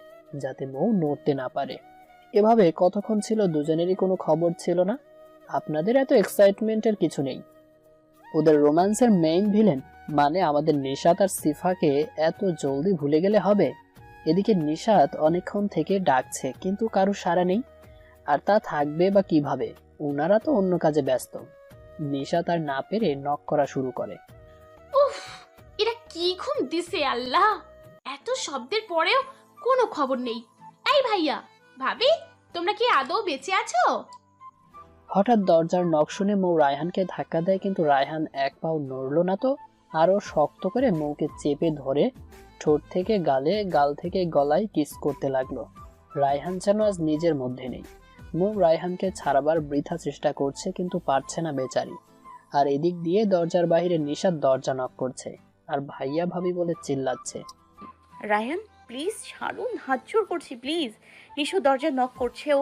B: যাতে মৌ নড়তে না পারে। এভাবে কতক্ষণ ছিল দুজনেরই কোনো খবর ছিল না। আপনাদের এত এক্সাইটমেন্টের কিছু নেই। ওদের রোম্যান্সের মেইন ভিলেন মানে আমাদের নিশাত আর সিফাকে এত জলদি ভুলে গেলে হবে? এদিকে নিশাত অনেকক্ষণ থেকে ডাকছে, কিন্তু কারো সাড়া নেই। আর তা থাকবে বা কিভাবে? ওনারা তো অন্য কাজে ব্যস্ত। নিশাত আর না পেরে নক করা শুরু করে।
D: উফ, এরা কি ঘুম দিছে আল্লাহ! এত শব্দের পরেও কোনো খবর নেই। এই ভাইয়া, ভাবি, তোমরা কি আদৌ বেঁচে আছো?
B: হঠাৎ দরজার নক শুনে মৌ রায়হানকে ধাক্কা দেয়, কিন্তু রায়হান এক পাও নড়ল না, তো আরো শক্ত করে মৌকে চেপে ধরে ঠোঁট থেকে গালে, গাল থেকে গলায় কিস করতে লাগলো। রায়হান যেন আজ নিজের মধ্যে নেই। মৌ রায়হানকে ছাড়াবার বৃথা চেষ্টা করছে, কিন্তু পারছে না বেচারি। আর এদিক দিয়ে দরজার বাইরে নিশাত দরজা নক করছে আর ভাইয়া ভাবি বলে চিল্লাচ্ছে।
A: রায়হান প্লিজ ছাড়ুন, হাত জোর করছি প্লিজ। নিশু দরজা নক করছে, ও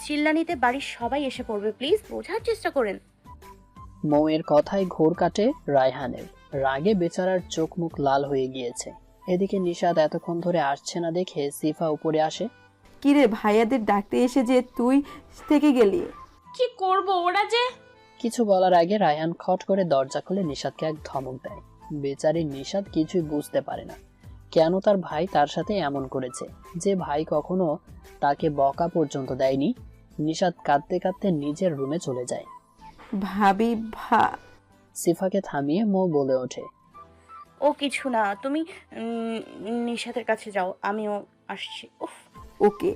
A: চিল্লানিতে বাড়ির সবাই এসে পড়বে, প্লিজ বোঝার চেষ্টা করেন।
B: মৌয়ের কথায় ঘোর কাটে রায়হানের। রাগে বেচারার চোখ মুখ লাল হয়ে গিয়েছে। এদিকে নিশাত এতক্ষণ ধরে আসছে না দেখে সিফা উপরে আসে।
F: কিরে, ভাইয়াদের ডাকতে এসে যে তুই থেকে গেলি?
D: কি করব ওরা যে?
B: কিছু বলার আগে রায়হান খট করে দরজা খুলে নিশাতকে এক ধমক দেয়। বেচারি নিশাত কিছুই বুঝতে পারে না কেন তার ভাই তার সাথে এমন করেছে, যে ভাই কখনো তাকে বকা পর্যন্ত দেয়নি। নিশাত কাঁদতে কাঁদতে নিজের রুমে চলে যায়।
F: ভাবি
B: সিফাকে থামিয়ে মৌ বলে ওঠে,
A: ও কিছু না, তুমি নিশাতের কাছে যাও, আমিও আসছি। উফ।
F: ওকে।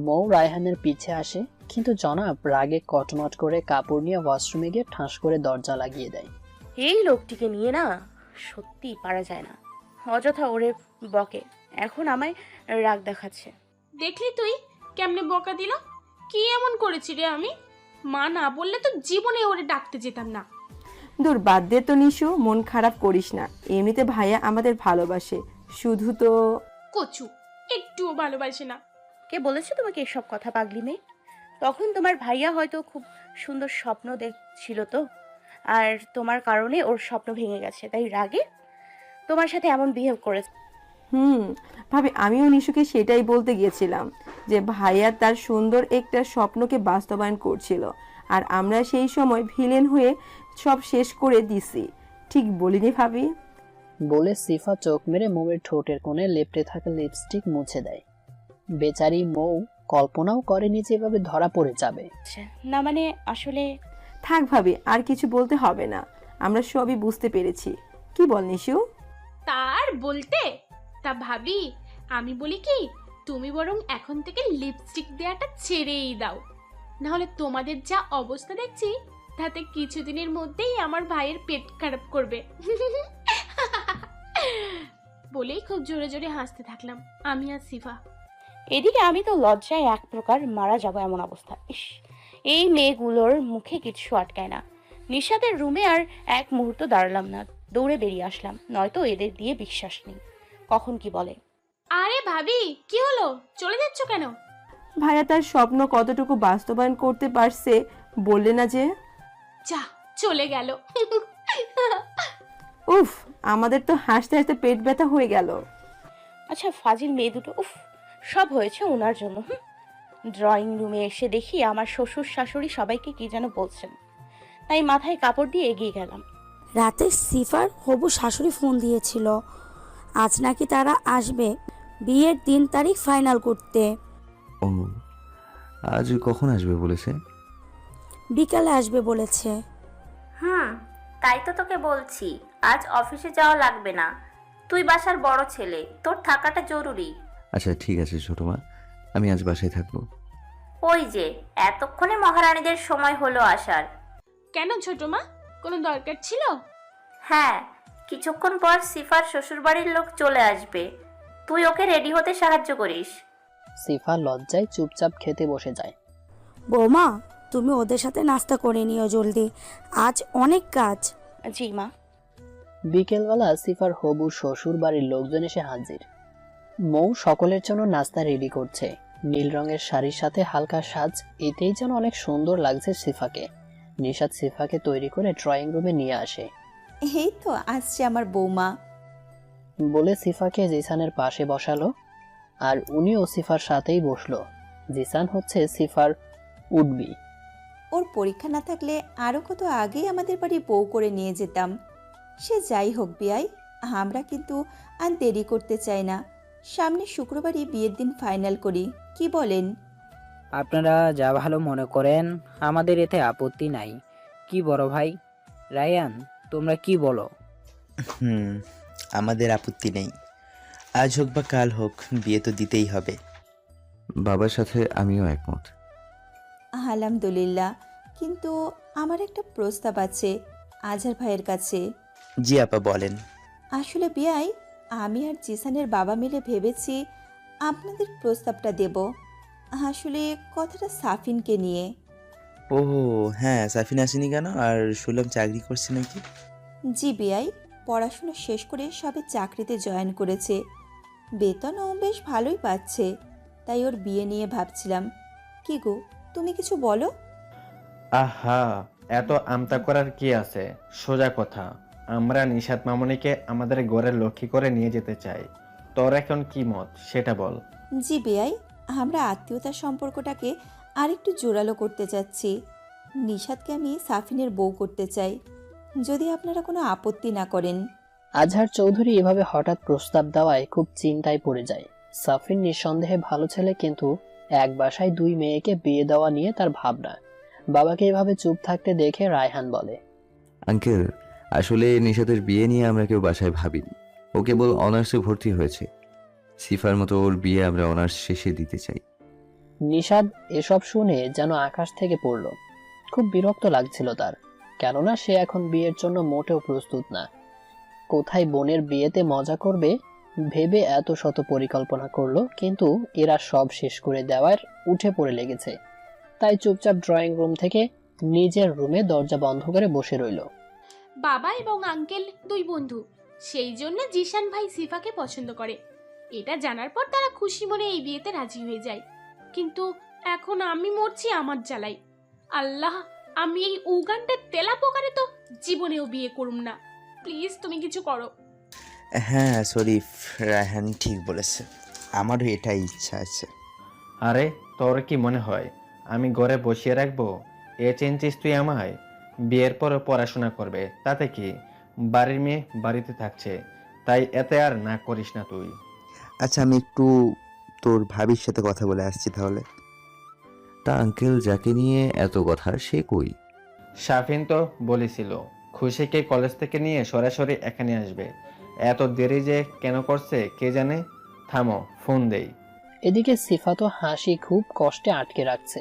B: মৌ রায়হানের পিছে আসে, কিন্তু জনাব রাগে কটমট করে কাপড় নিয়ে ওয়াশরুমে গিয়ে ঠাস করে দরজা লাগিয়ে দেয়।
A: এই লোকটিকে নিয়ে না সত্যি পারা যায় না, অযথা ওরে বকে, এখন আমায় রাগ দেখাচ্ছে।
D: দেখলি তুই কেমনে বকা দিল? কি এমন করেছি রে আমি? মা না বললে তো জীবনে ওরে ডাকতে যেতাম না।
F: দূর বাদ দে তো নিশু, মন খারাপ করিস না। এমনিতে ভাইয়া আমাদের ভালোবাসে, শুধু তো
D: কচু একটুও ভালোবাসে না।
A: কে বলেছে তোমাকে এসব কথা, পাগলি মেয়ে? তখন তোমার ভাইয়া হয়তো খুব সুন্দর স্বপ্ন দেখছিল তো, আর তোমার কারণে ওর স্বপ্ন ভেঙে গেছে, তাই রাগে তোমার সাথে এমন বিহেভ করেছে।
F: ভাবি, আমিও নিশুকে সেটাই বলতে গিয়েছিলাম যে ভাইয়া তার সুন্দর একটা স্বপ্নকে বাস্তবায়ন করছিল, আর আমরা সেই সময় ভিলেন হয়ে সব শেষ করে দিছি। ঠিক বলিনি ভাবি?
B: বলে সিফা চোখ মেরে মৌয়ের ঠোঁটের কোণে লেপ্টে থাকা লিপস্টিক মুছে দেয়। বেচারি মৌ কল্পনাও করেনি যে এভাবে ধরা পড়ে যাবে।
A: না মানে আসলে
F: থাক ভাবি, আর কিছু বলতে হবে না, আমরা সবই বুঝতে পেরেছি। কি বল নিশু?
D: তার বলতে তা ভাবি, আমি বলি কি, তুমি বরং এখন থেকে লিপস্টিক দেওয়াটা ছেড়েই দাও, নাহলে তোমাদের যা অবস্থা দেখছি তাতে কিছুদিনের মধ্যেই আমার ভাইয়ের পেট খারাপ করবে। বলেই খুব জোরে জোরে হাসতে থাকলাম আমি আর সিফা।
A: এদিকে আমি তো লজ্জায় এক প্রকার মারা যাব এমন অবস্থা। ইস, এই মেয়েগুলোর মুখে কিছু আটকায় না। নিশাতের রুমে আর এক মুহূর্ত দাঁড়ালাম না, দৌড়ে বেরিয়ে আসলাম, নয়তো এদের দিয়ে বিশ্বাস নেই কখন কি বলে।
D: আরে ভাবি, কি হলো, চলে যাচ্ছ কেন?
F: ভাইয়া তার স্বপ্ন কতটুকু বাস্তবায়ন করতে পারছে বললে না যে?
D: যা চলে গেল।
F: উফ, আমাদের তো হাসতে হাসতে পেট ব্যথা হয়ে গেল।
A: আচ্ছা ফাজিল মেয়ে দুটো, উফ, সব হয়েছে ওনার জন্য। ড্রয়িং রুমে এসে দেখি আমার শ্বশুর শাশুড়ি সবাইকে কি যেন বলছেন, তাই মাথায় কাপড় দিয়ে এগিয়ে গেলাম।
E: রাতে সিফার হবু শাশুড়ি ফোন দিয়েছিল, আজ নাকি তারা আসবে বিয়ের 3 তারিখ ফাইনাল করতে।
C: ও, আজ কখন আসবে বলেছে?
E: বিকালে আসবে বলেছে।
H: তাই তো তোকে বলছি, আজ অফিসে যাওয়া লাগবে না, তুই বাসার বড় ছেলে, তোর থাকাটা জরুরি।
C: আচ্ছা ঠিক আছে ছোট মা, আমি আজ বাসায় থাকবো।
H: ওই যে এতক্ষণে মহারানীদের সময় হলো আসার।
D: কেন ছোট মা, কোনো দরকার ছিল?
H: হ্যাঁ, কিছুক্ষণ পর সিফার শ্বশুরবাড়ির লোক চলে আসবে, তুই ওকে রেডি হতে সাহায্য করিস।
B: সিফা লজ্জায় চুপচাপ খেতে বসে যায়।
E: বৌমা, তুমি ওদের সাথে নাস্তা করে নিও জলদি, আজ অনেক কাজ।
A: জি মা।
B: বিকেলবেলা সিফার হবু শ্বশুর বাড়ির লোকজন এসে হাজির। মৌ সকলের জন্য নাস্তা রেডি করছে। নীল রঙের শাড়ির সাথে হালকা সাজ, এতেই যেন অনেক সুন্দর লাগছে সিফাকে। নিশাত সিফাকে তৈরি করে ড্রয়িং রুমে নিয়ে আসে।
I: এই তো আসছে আমার বৌমা।
B: বলে সিফাকে জিসানের পাশে বসালো, আর উনিও সিফার সাথেই বসলো। জিসান হচ্ছে সিফার উডবি।
I: ওর পরীক্ষা না থাকলে আরও কত আগেই আমাদের বাড়ি বউ করে নিয়ে যেতাম। সে যাই হোক বিয়াই, আমরা কিন্তু আর দেরি করতে চাই না। সামনে শুক্রবারই বিয়ের দিন ফাইনাল করি, কি বলেন?
J: আপনারা যা ভালো মনে করেন, আমাদের এতে আপত্তি নাই। কি বড় ভাই রায়ান, তোমরা কি বলো?
K: আমাদের আপত্তি নেই। আজ হোক বা কাল হোক, বিয়ে তো দিতেই হবে।
C: বাবার সাথে আমিও একমত।
I: আলহামদুলিল্লাহ, কিন্তু আমার একটা প্রস্তাব আছে আজহার ভাইয়ের কাছে।
K: জি আপা বলেন।
I: আসলে বিয়াই, আমি আর জিসানের বাবা মিলে ভেবেছি আপনাদের প্রস্তাবটা দেব। আসলে কথাটা সাফিনকে নিয়ে।
K: ও হ্যাঁ, সাফিন আসেনি কেন? আর শুনলাম চাকরি করছে নাকি?
I: জি বিয়াই, পড়াশোনা শেষ করে সবে চাকরিতে জয়েন করেছে, বেতনও বেশ ভালোই পাচ্ছে। তাই ওর বিয়ে নিয়ে ভাবছিলাম। কি গো, তুমি কিছু বলো।
L: আহা, এত আমতা করার কি আছে? সোজা কথা, আমরা নিশাত মামনিকে আমাদের ঘরের লক্ষ্মী করে নিয়ে যেতে চাই। তোর এখন কি মত সেটা বল।
I: জি বেয়াই, আমরা আত্মীয়তার সম্পর্কটাকে আরেকটু জোরালো করতে চাচ্ছি। নিশাতকে আমি সাফিনের বউ করতে চাই, যদি আপনারা কোনো আপত্তি না করেন।
B: আজহার চৌধুরী এভাবে হঠাৎ প্রস্তাব দেওয়ায় খুব চিন্তায় পড়ে যায়। সাফিন নিঃসন্দেহে ভালো ছেলে, কিন্তু এক বাসায় দুই মেয়েকে বিয়ে দেওয়া নিয়ে তার ভাবনা। বাবাকে এভাবে চুপ থাকতে দেখে রায়হান বলে,
C: আঙ্কেল, আসলে নিশাতের বিয়ে নিয়ে আমরা কেউ বাসায় ভাবিনি। ও কেবল অনার্সে ভর্তি হয়েছে। সিফার মতো ওর বিয়ে আমরা অনার্স শেষে দিতে চাই।
B: নিশাদ এসব শুনে যেন আকাশ থেকে পড়ল। খুব বিরক্ত লাগছিল তার, কেননা সে এখন বিয়ের জন্য মোটেও প্রস্তুত না। কোথায় বোনের বিয়েতে মজা করবে ভেবে এত শত পরিকল্পনা করলো, কিন্তু এরা সব শেষ করে দেওয়ার উঠে পড়ে লেগেছে। তাই চুপচাপ ড্রয়িং রুম থেকে নিজের রুমে দরজা বন্ধ করে বসে রইল।
D: বাবা এবং আঙ্কেল দুই বন্ধু, সেই জন্য জিশান ভাই সিফাকে পছন্দ করে। এটা জানার পর তারা খুশি মনে এই বিয়েতে রাজি হয়ে যায়। কিন্তু এখন আমি মরছি আমার জ্বালাই। আল্লাহ, আমি এই উগান্ডার তেলা পোকারে তো জীবনেও বিয়ে করুম না। প্লিজ তুমি কিছু করো।
K: হ্যাঁ শরীফ, রায়হান ঠিক বলেছে, আমারও এটাই ইচ্ছা আছে।
L: আরে তোর কি মনে হয় আমি ঘরে বসিয়ে রাখবো? এ চিনছিস তুই আমায়? বিয়ের পরে পড়াশোনা করবে, তাতে কি? বাড়ির মেয়ে বাড়িতে থাকছে, তাই এতে আর না করিস না তুই।
K: আচ্ছা আমি একটু তোর ভাবির সাথে কথা বলে আসছি তাহলে।
C: তা আঙ্কেল, যাকে নিয়ে এত কথা সে কই?
L: শাফিন তো বলেছিল খুশিকে কলেজ থেকে নিয়ে সরাসরি এখানে আসবে। এত দেরি যে কেন করছে কে জানে। থামো, ফোন দেই।
B: এদিকে সিফা তো হাসি খুব কষ্টে আটকে রাখছে।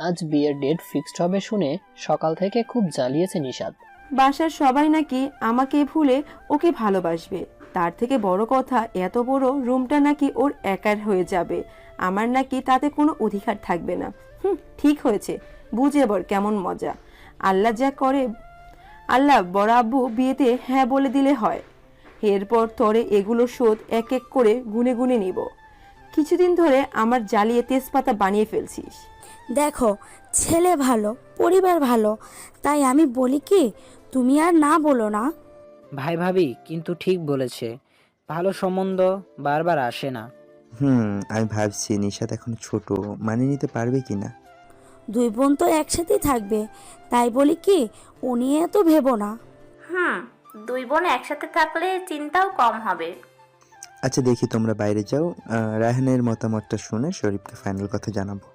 B: আজ বিয়ের ডেট ফিক্সড হবে শুনে সকাল থেকে খুব জ্বালিয়েছে নিশাদ।
F: বাসার সবাই নাকি আমাকে ভুলে ওকে ভালোবাসবে। তার থেকে বড় কথা, এত বড় রুমটা নাকি ওর একার হয়ে যাবে, আমার নাকি তাতে কোনো অধিকার থাকবে না। ঠিক হয়েছে, বুঝে বর কেমন মজা। আল্লাহ যা করে, আল্লাহ বড় আব্বু বিয়েতে হ্যাঁ বলে দিলে হয়। এরপর তোরে এগুলো শোধ এক এক করে গুনে গুনে নিব। কিছুদিন ধরে আমার জ্বালিয়ে তেজপাতা বানিয়ে ফেলছিস।
E: দেখো, ছেলে ভালো, পরিবার ভালো, তাই আমি বলি কি তুমি আর না বলো না।
J: ভাই ভাবি কিন্তু ঠিক বলেছে, ভালো সম্বন্ধ বারবার আসে না।
K: আমি ভাবছি নিশাত এখন ছোট, মানিয়ে নিতে পারবে কিনা।
E: দুই বোন তো একসাথেই থাকবে, তাই বলি কি ও নিয়ে তো ভেবো না।
H: দুই বোন একসাথে থাকলে চিন্তাও কম হবে।
K: আচ্ছা দেখি, তোমরা বাইরে যাও, রায়হানের মতামতটা শুনে শরীফকে ফাইনাল কথা জানাবো।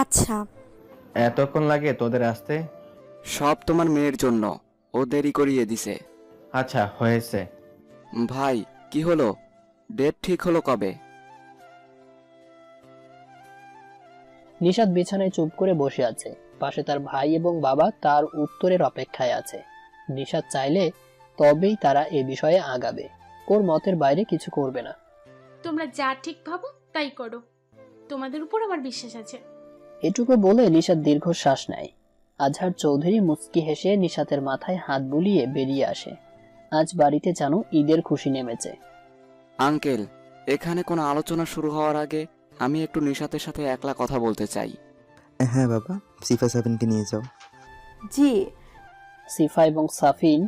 E: আচ্ছা।
L: এতক্ষণ লাগে তোদের আসতে?
M: সব তোমার মেয়ের জন্য, ও দেরি করিয়ে দিছে।
L: আচ্ছা হয়েছে।
M: ভাই কি হলো, ডেট ঠিক হলো কবে?
B: নিশাত বিছানায় চুপ করে বসে আছে। পাশে তার ভাই এবং বাবা তার উত্তরের অপেক্ষায় আছে। নিশাত চাইলে তবেই তারা এ বিষয়ে আগাবে, ওর মতের বাইরে কিছু করবে না।
D: তোমরা যা ঠিক ভাবো তাই করো, তোমাদের উপর আমার বিশ্বাস আছে।
B: এটুকু বলে নিশাত দীর্ঘশ্বাস নেয়। আজহার চৌধুরী মুচকি হেসে নিশাতের মাথায় হাত বুলিয়ে বেরিয়ে আসে। আজ বাড়িতে যেন ঈদের খুশি নেমেছে।
M: আঙ্কেল, এখানে কোনো আলোচনা শুরু হওয়ার আগে আমি একটু নিশাতের সাথে একলা কথা বলতে চাই।
K: হ্যাঁ বাবা, সিফা সাবিনকে নিয়ে যাও।
F: জি।
B: সিফা এবং সাফিন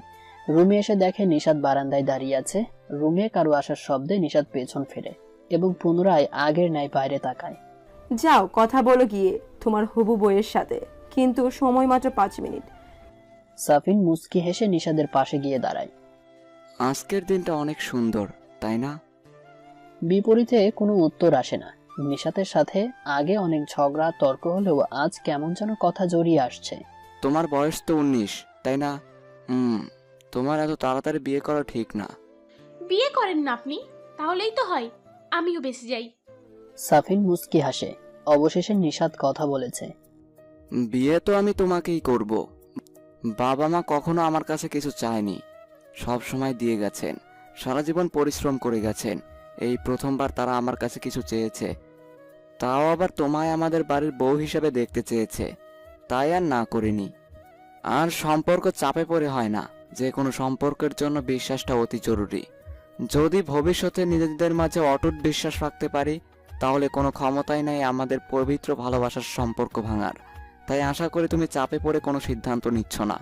B: রুমে এসে দেখে নিশাত বারান্দায় দাঁড়িয়ে আছে। রুমে কারো আসার শব্দে নিশাত পেছন ফেরে এবং পুনরায় আগের ন্যায় বাইরে তাকায়।
F: যাও কথা বলো গিয়ে তোমার হবু বউয়ের সাথে, কিন্তু সময় মাত্র 5 মিনিট।
B: সাফিন মুচকি হেসে নিশাদের পাশে গিয়ে দাঁড়ায়।
M: আজকের দিনটা অনেক সুন্দর, তাই না?
B: বিপরীতে কোনো উত্তর আসে না। নিশাতের সাথে আগে অনেক ঝগড়া তর্ক হলেও আজ কেমন যেন কথা জড়িয়ে আসছে।
M: তোমার বয়স তো 19, তাই না? তোমার এত তাড়াতাড়ি বিয়ে করা ঠিক না।
D: বিয়ে করেন না আপনি, তাহলেই তো হয়, আমিও বেঁচে যাই।
B: সাফিন মুচকি হাসে। অবশেষে নিশাত কথা বলেছে।
M: বিয়ে তো আমি তোমাকেই করব। বাবা মা কখনো আমার কাছে কিছু চায়নি, সব সময় দিয়ে গেছেন, সারা জীবন পরিশ্রম করে গেছেন। এই প্রথমবার তারা আমার কাছে কিছু চেয়েছে, তাও আবার তোমায় আমাদের বাড়ির বউ হিসেবে দেখতে চেয়েছে, তাই আর না করিনি। আর সম্পর্ক চাপে পড়ে হয় না, যে কোনো সম্পর্কের জন্য বিশ্বাসটা অতি জরুরি। যদি ভবিষ্যতে নিজেদের মাঝে অটুট বিশ্বাস রাখতে পারি, তাহলে কোনো ক্ষমতাই নাই আমাদের পবিত্র ভালোবাসার সম্পর্ক ভাঙার। তাই আশা করি তুমি চাপে পড়ে কোনো সিদ্ধান্ত নিচ্ছ না।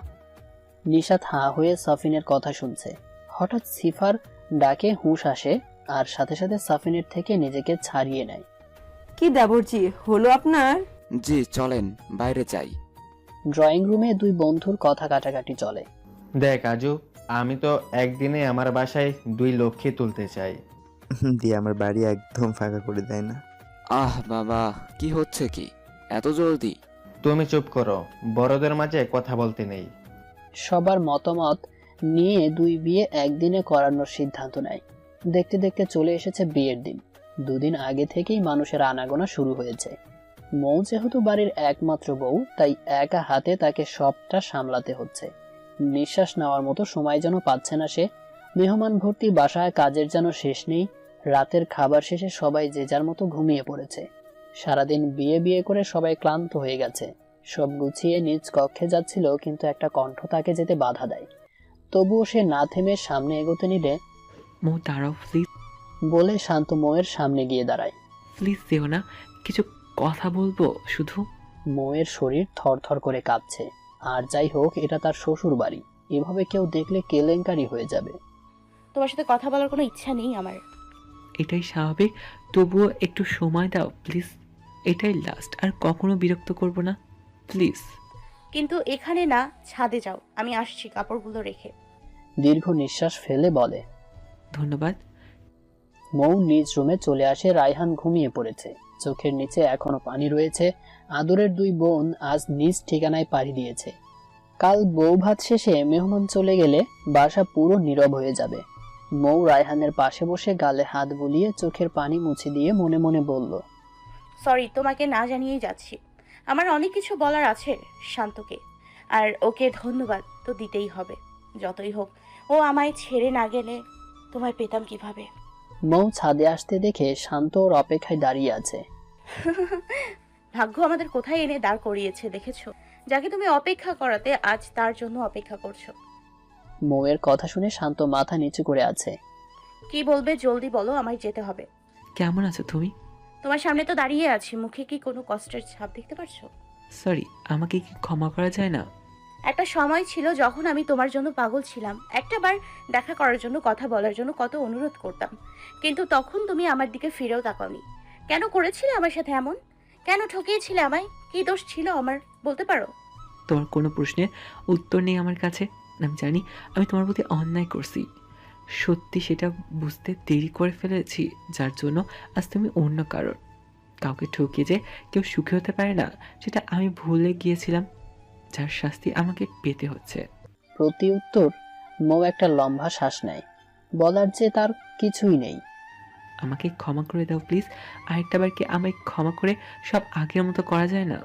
B: নিশাত হাঁ হয়ে সাফিনের কথা শুনছে। হঠাৎ সিফার ডাকে হুঁশ আসে আর সাথে সাথে সাফিনের থেকে নিজেকে ছাড়িয়ে নেয়।
F: কি দেবরজি, হলো আপনার?
M: জি, চলেন বাইরে যাই।
B: ড্রয়িং রুমে দুই বন্ধুর কথা কাটাকাটি চলে।
L: দেখ আজু, আমি তো একদিনে আমার বাসায় 2 লক্ষ্মী তুলতে চাই।
K: দিয়ে আমার বাড়ি একদম ফাঁকা করে দেয় না।
M: আহ বাবা, কি হচ্ছে কি এত জলদি?
L: তুমি চুপ করো, বড়দের মাঝে কথা বলতে নেই।
B: সবার মতামত নিয়ে দুই বিয়ে একদিনে করানোর সিদ্ধান্ত নেয়। দেখতে দেখতে চলে এসেছে বিয়ের দিন। 2 দিন আগে থেকেই মানুষের আনাগোনা শুরু হয়েছে। মৌ যেহেতু বাড়ির একমাত্র বউ, তাই একা হাতে তাকে সবটা সামলাতে হচ্ছে। নিঃশ্বাস নেওয়ার মতো সময় যেন পাচ্ছে না সে। মেহমান ভর্তি বাসায় কাজের যেন শেষ নেই। রাতের খাবার শেষে সবাই যে যার মতো ঘুমিয়ে পড়েছে। সারাদিন বিয়ে বিয়ে করে সবাই ক্লান্ত হয়ে গেছে। সব গুছিয়ে নিজ কক্ষে যাচ্ছিল, কিন্তু একটা কণ্ঠ তাকে যেতে বাধা দেয়। তবুও সে না থেমে সামনে এগোতে নিলে
G: মৌ দাঁড়াও প্লিজ,
B: বলে শান্ত মৌয়ের সামনে গিয়ে দাঁড়ায়।
G: প্লিজ যেও না, কিছু কথা বলবো শুধু।
B: মৌয়ের শরীর থরথর করে কাঁপছে। আর যাই হোক, এটা তার শ্বশুর বাড়ি, এভাবে কেউ দেখলে কেলেঙ্কারি হয়ে যাবে।
A: তোমার সাথে কথা বলার কোনো ইচ্ছা নেই আমার।
G: এটাই স্বাভাবিক, তবুও একটু সময় দাও প্লিজ। এটাই লাস্ট, আর কখনো বিরক্ত করব না, প্লিজ।
A: কিন্তু এখানে না, ছাদে যাও, আমি আসছি কাপড়গুলো রেখে।
B: দীর্ঘ নিঃশ্বাস ফেলে বলে
G: ধন্যবাদ।
B: মৌ নিজ রুমে চলে আসে। রায়হান ঘুমিয়ে পড়েছে, চোখের নিচে এখনো পানি রয়েছে। আদরের 2 বোন আজ নিজ ঠিকানায় পাড়ি দিয়েছে। কাল বউ ভাত শেষে মেহমান চলে গেলে বাসা পুরো নীরব হয়ে যাবে। মৌ রায়হানের পাশে বসে গালে হাত বুলিয়ে চোখের পানি মুছে দিয়ে মনে মনে বলল,
A: সরি, তোমাকে না জানিয়েই যাচ্ছি। আমার অনেক কিছু বলার আছে শান্তকে, আর ওকে ধন্যবাদ তো দিতেই হবে। যতই হোক, ও আমায় ছেড়ে না গেলে তোমায় পেতাম কিভাবে।
B: মৌ ছাদে আসতে দেখে শান্ত ওর অপেক্ষায় দাঁড়িয়ে আছে।
A: ভাগ্য আমাদের কোথায় এনে দাঁড় করিয়েছে দেখেছো? যাকে তুমি অপেক্ষা করাতে আজ তার জন্য অপেক্ষা করছো।
B: মৌয়ের কথা শুনে শান্ত মাথা নিচু করে আছে।
A: কি বলবে জলদি বলো, আমায় যেতে হবে।
G: কেমন আছো তুমি?
A: তোমার সামনে তো দাঁড়িয়ে আছি, মুখে কি কোনো কষ্টের ছাপ দেখতে পারছো?
G: সরি, আমাকে কি ক্ষমা করা যায় না?
A: একটা সময় ছিল যখন আমি তোমার জন্য পাগল ছিলাম। একটাবার দেখা করার জন্য, কথা বলার জন্য কত অনুরোধ করতাম, কিন্তু তখন তুমি আমার দিকে ফিরেও তাকাওনি। কেন করেছিলে আমার সাথে এমন? কেন ঠকিয়েছিলে আমায়? কি দোষ ছিল আমার, বলতে পারো?
G: তোমার কোনো প্রশ্নের উত্তর নেই আমার কাছে। আমি জানি আমি তোমার প্রতি অন্যায় করছি, সত্যি সেটা বুঝতে দেরি করে ফেলেছি, যার জন্য আজ তুমি অন্য কারোর। কাউকে ঠকিয়ে যে কেউ সুখী হতে পারে না, সেটা আমি ভুলে গিয়েছিলাম, যার শাস্তি আমাকে পেতে হচ্ছে।
B: প্রতি উত্তর মৌ একটা লম্বা শ্বাস নেয়। বলার যে তার কিছুই নেই।
G: আমাকে ক্ষমা করে দাও প্লিজ। আরেকটাবার কি আমায় ক্ষমা করে সব আগের মতো করা যায় না?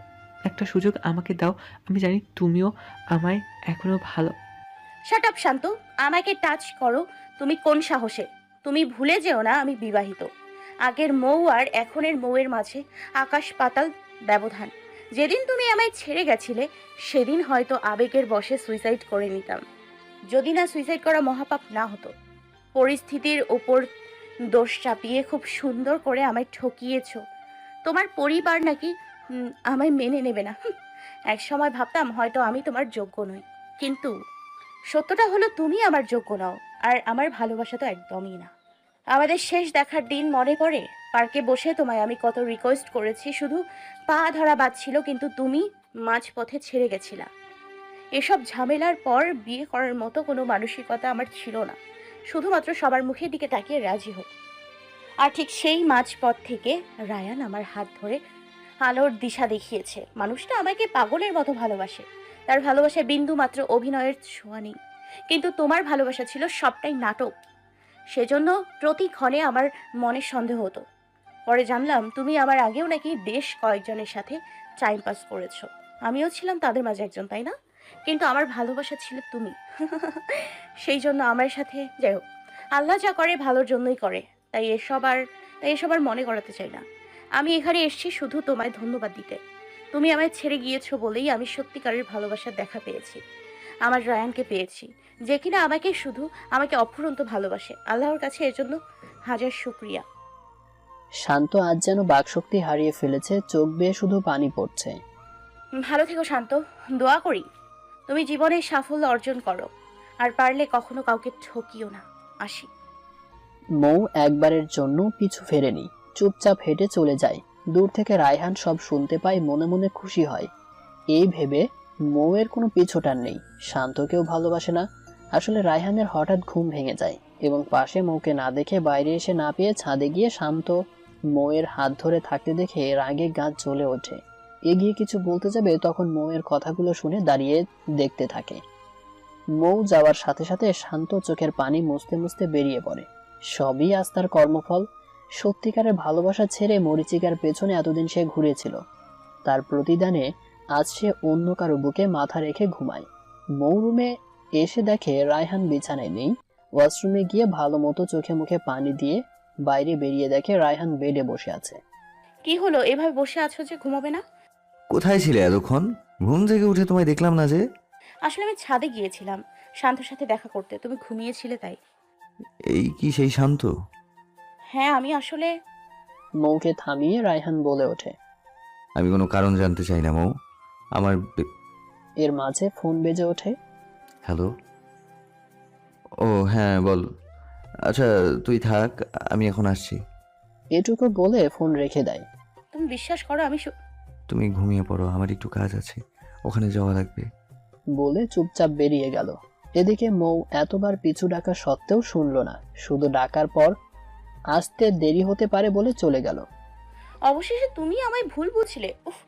G: একটা সুযোগ আমাকে দাও। আমি জানি তুমিও আমায় এখনো ভালো।
A: শাট আপ শান্ত, আমাকে টাচ করো তুমি কোন সাহসে? তুমি ভুলে যেও না আমি বিবাহিত। আগের মৌ আর এখনের মৌয়ের মাঝে আকাশ পাতাল ব্যবধান। যেদিন তুমি আমায় ছেড়ে গেছিলে সেদিন হয়তো আবেগের বশে সুইসাইড করে নিতাম, যদি না সুইসাইড করা মহাপাপ না হতো। পরিস্থিতির ওপর দোষ চাপিয়ে খুব সুন্দর করে আমায় ঠকিয়েছো। তোমার পরিবার নাকি আমায় মেনে নেবে না। এক সময় ভাবতাম হয়তো আমি তোমার যোগ্য নই, কিন্তু সত্যটা হলো তুমি আমার যোগ্য নও। আর আমার ভালোবাসা তো একদমই না। আমাদের শেষ দেখার দিন মনে পড়ে? পার্কে বসে তোমায় আমি কত রিকোয়েস্ট করেছি, শুধু পা ধরা বাঁধছিল, কিন্তু তুমি মাঝপথে ছেড়ে গেছিলা। এসব ঝামেলার পর বিয়ে করার মতো কোনো মানসিকতা আমার ছিল না, শুধুমাত্র সবার মুখের দিকে তাকিয়ে রাজি হোক। আর ঠিক সেই মাঝপথ থেকে রায়ান আমার হাত ধরে আলোর দিশা দেখিয়েছে। মানুষটা আমাকে পাগলের মতো ভালোবাসে, তার ভালোবাসায় বিন্দু মাত্র অভিনয়ের ছোঁয়া নেই। কিন্তু তোমার ভালোবাসা ছিল সবটাই নাটক, সেজন্য প্রতিক্ষণে আমার মনে সন্দেহ হতো। পরে জানলাম তুমি আমার আগেও নাকি বেশ কয়েকজনের সাথে টাইম পাস করেছো। আমিও ছিলাম তাদের মাঝে একজন, তাই না? কিন্তু আমার ভালোবাসা ছিল তুমি। সেই জন্য আমার সাথে, যাই হোক, আল্লাহ যা করে ভালোর জন্যই করে, তাই এসব আর মনে করাতে চাই না। আমি এখানে এসেছি শুধু তোমায় ধন্যবাদ দিতে। তুমি আমায় ছেড়ে গিয়েছো বলেই আমি সত্যিকারের ভালোবাসার দেখা পেয়েছি। আমার রায়ানকে পেয়েছি, যে কিনা আমাকে অফুরন্ত ভালোবাসে। আল্লাহর কাছে এর জন্য হাজার শুকরিয়া।
B: শান্ত আজ যেন বাকশক্তি হারিয়ে ফেলেছে, চোখ বেয়ে শুধু পানি পড়ছে।
A: ভালো থেকো শান্ত, দোয়া করি তুমি জীবনে সাফল্য অর্জন করো, আর পারলে কখনো কাউকে ঠকিও না। আসি।
B: মৌ একবারের জন্য পিছু ফেরেনি, চুপচাপ হেঁটে চলে যায়। দূর থেকে রায়হান সব শুনতে পায়, মনে মনে খুশি হয়। এই ভেবে মৌয়ের কোনো পিছুটান নেই, শান্তকেও ভালোবাসে না। আসলে রায়হানের হঠাৎ ঘুম ভেঙে যায় এবং পাশে মৌকে না দেখে বাইরে এসে না পেয়ে ছাদে গিয়ে শান্ত মৌয়ের হাত ধরে থাকতে দেখে রাগে গা জ্বলে ওঠে। এগিয়ে কিছু বলতে যাবে তখন মৌয়ের কথাগুলো শুনে দাঁড়িয়ে দেখতে থাকে। মৌ যাওয়ার সাথে সাথে শান্ত চোখের পানি মুছতে মুছতে বেরিয়ে পড়ে। সবই আজ তার কর্মফল। সত্যিকারের ভালোবাসা ছেড়ে মরিচিকার পেছনে এতদিন সে ঘুরেছিল, তার প্রতিদানে আজ সে অন্য কারো বুকে মাথা রেখে ঘুমায়। মৌ রুমে এসে দেখে রায়হান বিছানায় নেই। ওয়াশরুমে গিয়ে ভালো মতো চোখে মুখে পানি দিয়ে বাইরে বেরিয়ে দেখে রায়হান বেডে বসে আছে।
A: কি হলো, এভাবে বসে আছো যে, ঘুমাবে না?
C: কোথায় ছিলে এতক্ষণ? ঘুম থেকে উঠে তোমায় দেখলাম না যে।
A: আসলে আমি ছাদে গিয়েছিলাম শান্তর সাথে দেখা করতে, তুমি ঘুমিয়েছিলে তাই।
C: এই কি সেই শান্ত?
A: হ্যাঁ আমি আসলে।
B: মৌকে থামিয়ে রায়হান বলে ওঠে,
C: আমি কোনো কারণ জানতে চাই না মৌ। আমার
B: এর মাঝে ফোন বেজে ওঠে।
C: হ্যালো। ও হ্যাঁ বল। আচ্ছা তুই থাক, আমি এখন আসছি।
B: এটুকু বলে ফোন রেখে দেয়।
A: তুমি বিশ্বাস করো আমি
C: তুমি ঘুমিয়ে পড়ো, আমার একটু কাজ আছে, ওখানে যাওয়া লাগবে।
B: বলে চুপচাপ বেরিয়ে গেল। এদিকে মৌ এতবার পিছু ডাকা সত্ত্বেও শুনল না, শুধু ডাকার পর আসতে দেরি হতে পারে বলে চলে গেল।
A: অবশেষে তুমি আমায় ভুল বুঝলে। উফ,